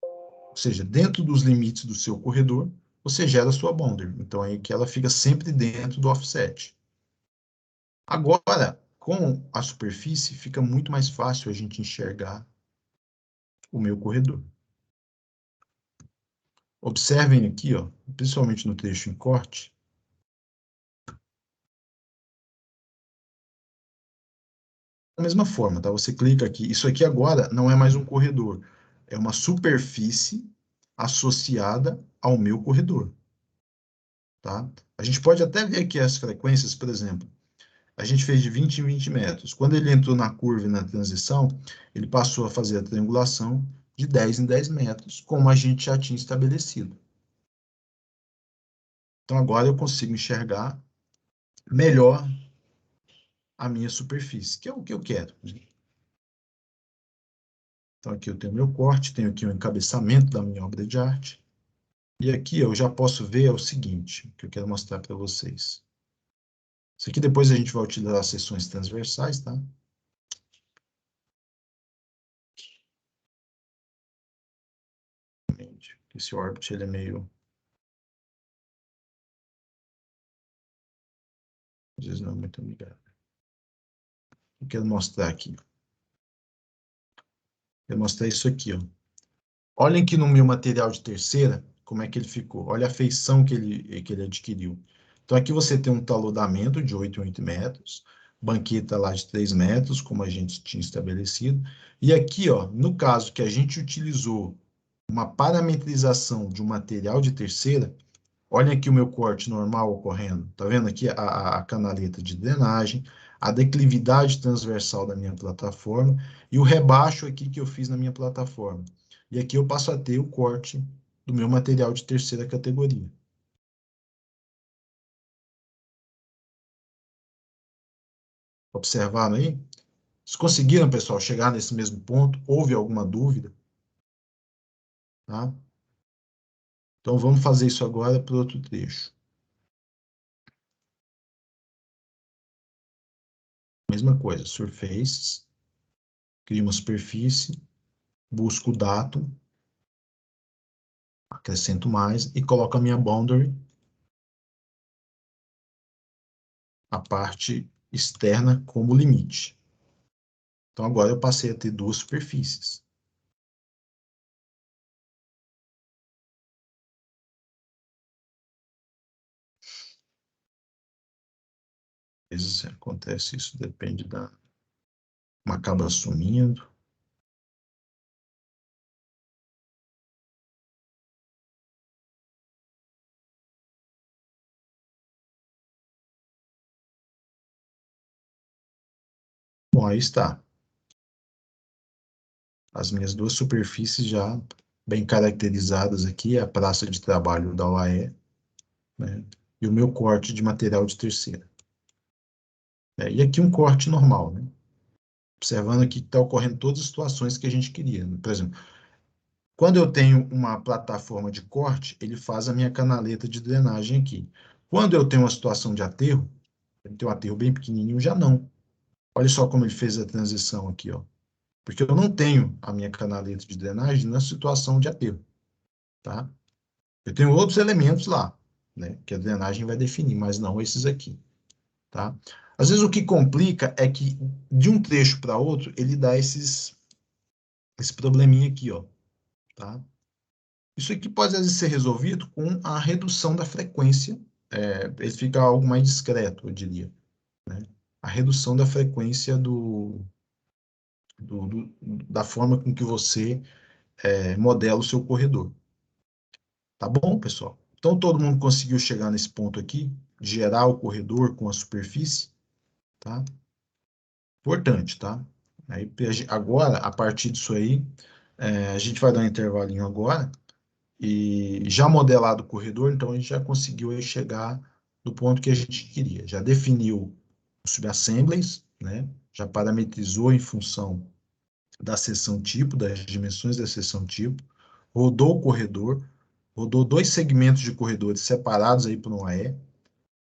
Ou seja, dentro dos limites do seu corredor, você gera a sua boundary. Então, aí que ela fica sempre dentro do offset. Agora, com a superfície, fica muito mais fácil a gente enxergar o meu corredor. Observem aqui, ó, principalmente no trecho em corte, da mesma forma, tá? Você clica aqui. Isso aqui agora não é mais um corredor, é uma superfície associada ao meu corredor, tá? A gente pode até ver aqui as frequências, por exemplo. A gente fez de 20 em 20 metros. Quando ele entrou na curva e na transição, ele passou a fazer a triangulação de 10 em 10 metros, como a gente já tinha estabelecido. Então, agora eu consigo enxergar melhor a minha superfície, que é o que eu quero. Então, aqui eu tenho meu corte, tenho aqui o encabeçamento da minha obra de arte. E aqui eu já posso ver o seguinte, que eu quero mostrar para vocês. Isso aqui depois a gente vai utilizar as seções transversais, tá? Esse orbit, ele é meio... Às vezes não é muito amigável. Eu quero mostrar aqui. Eu mostrei isso aqui, ó. Olhem que no meu material de terceira, como é que ele ficou. Olha a feição que ele adquiriu. Então, aqui você tem um taludamento de 8 em 8 metros, banqueta lá de 3 metros, como a gente tinha estabelecido. E aqui, ó, no caso que a gente utilizou uma parametrização de um material de terceira, olha aqui o meu corte normal ocorrendo. Tá vendo aqui a canaleta de drenagem, a declividade transversal da minha plataforma e o rebaixo aqui que eu fiz na minha plataforma. E aqui eu passo a ter o corte do meu material de terceira categoria. Observaram aí? Vocês conseguiram, pessoal, chegar nesse mesmo ponto? Houve alguma dúvida? Tá? Então vamos fazer isso agora para outro trecho. Mesma coisa, Surfaces, crio uma superfície, busco o datum, acrescento mais e coloco a minha boundary a parte externa como limite. Então, agora eu passei a ter duas superfícies. Às vezes acontece isso, depende da... Uma acaba sumindo. Bom, aí está. As minhas duas superfícies já bem caracterizadas aqui, a praça de trabalho da UAE, né, e o meu corte de material de terceira. E aqui um corte normal, né? Observando aqui que está ocorrendo todas as situações que a gente queria. Por exemplo, quando eu tenho uma plataforma de corte, ele faz a minha canaleta de drenagem aqui. Quando eu tenho uma situação de aterro, ele tem um aterro bem pequenininho, já não. Olha só como ele fez a transição aqui, ó. Porque eu não tenho a minha canaleta de drenagem na situação de aterro, tá? Eu tenho outros elementos lá, né, que a drenagem vai definir, mas não esses aqui, tá? Às vezes o que complica é que de um trecho para outro ele dá esse probleminha aqui, ó, tá? Isso aqui pode às vezes ser resolvido com a redução da frequência, ele fica algo mais discreto, eu diria, né? A redução da frequência da forma com que você modela o seu corredor. Tá bom, pessoal? Então, todo mundo conseguiu chegar nesse ponto aqui, gerar o corredor com a superfície, tá? Importante, tá? Aí, agora, a partir disso aí, a gente vai dar um intervalinho agora, e já modelado o corredor, então a gente já conseguiu aí chegar no ponto que a gente queria. Já definiu os subassemblies, né? Já parametrizou em função da seção tipo, das dimensões da seção tipo, rodou o corredor, rodou dois segmentos de corredores separados aí por um AE,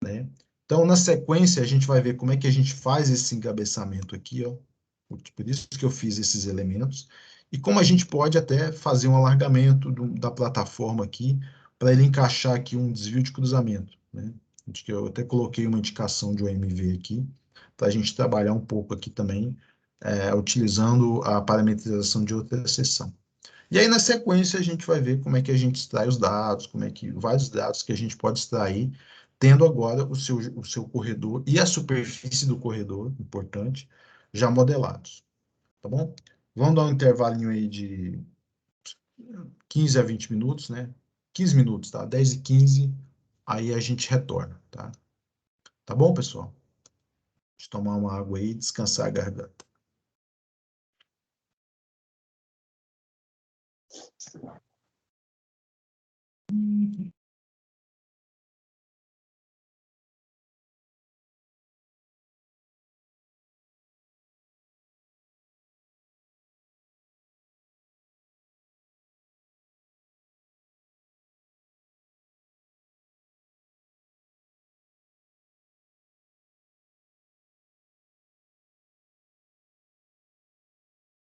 né? Então, na sequência, a gente vai ver como é que a gente faz esse encabeçamento aqui, ó. Por isso que eu fiz esses elementos. E como a gente pode até fazer um alargamento da plataforma aqui, para ele encaixar aqui um desvio de cruzamento, né? Acho que eu até coloquei uma indicação de OMV aqui, para a gente trabalhar um pouco aqui também, utilizando a parametrização de outra seção. E aí, na sequência, a gente vai ver como é que a gente extrai os dados, como é que vários dados que a gente pode extrair, tendo agora o seu corredor e a superfície do corredor, importante, já modelados. Tá bom? Vamos dar um intervalinho aí de 15 a 20 minutos, né? 15 minutos, tá? 10 e 15, aí a gente retorna, tá? Tá bom, pessoal? Deixa eu tomar uma água aí e descansar a garganta.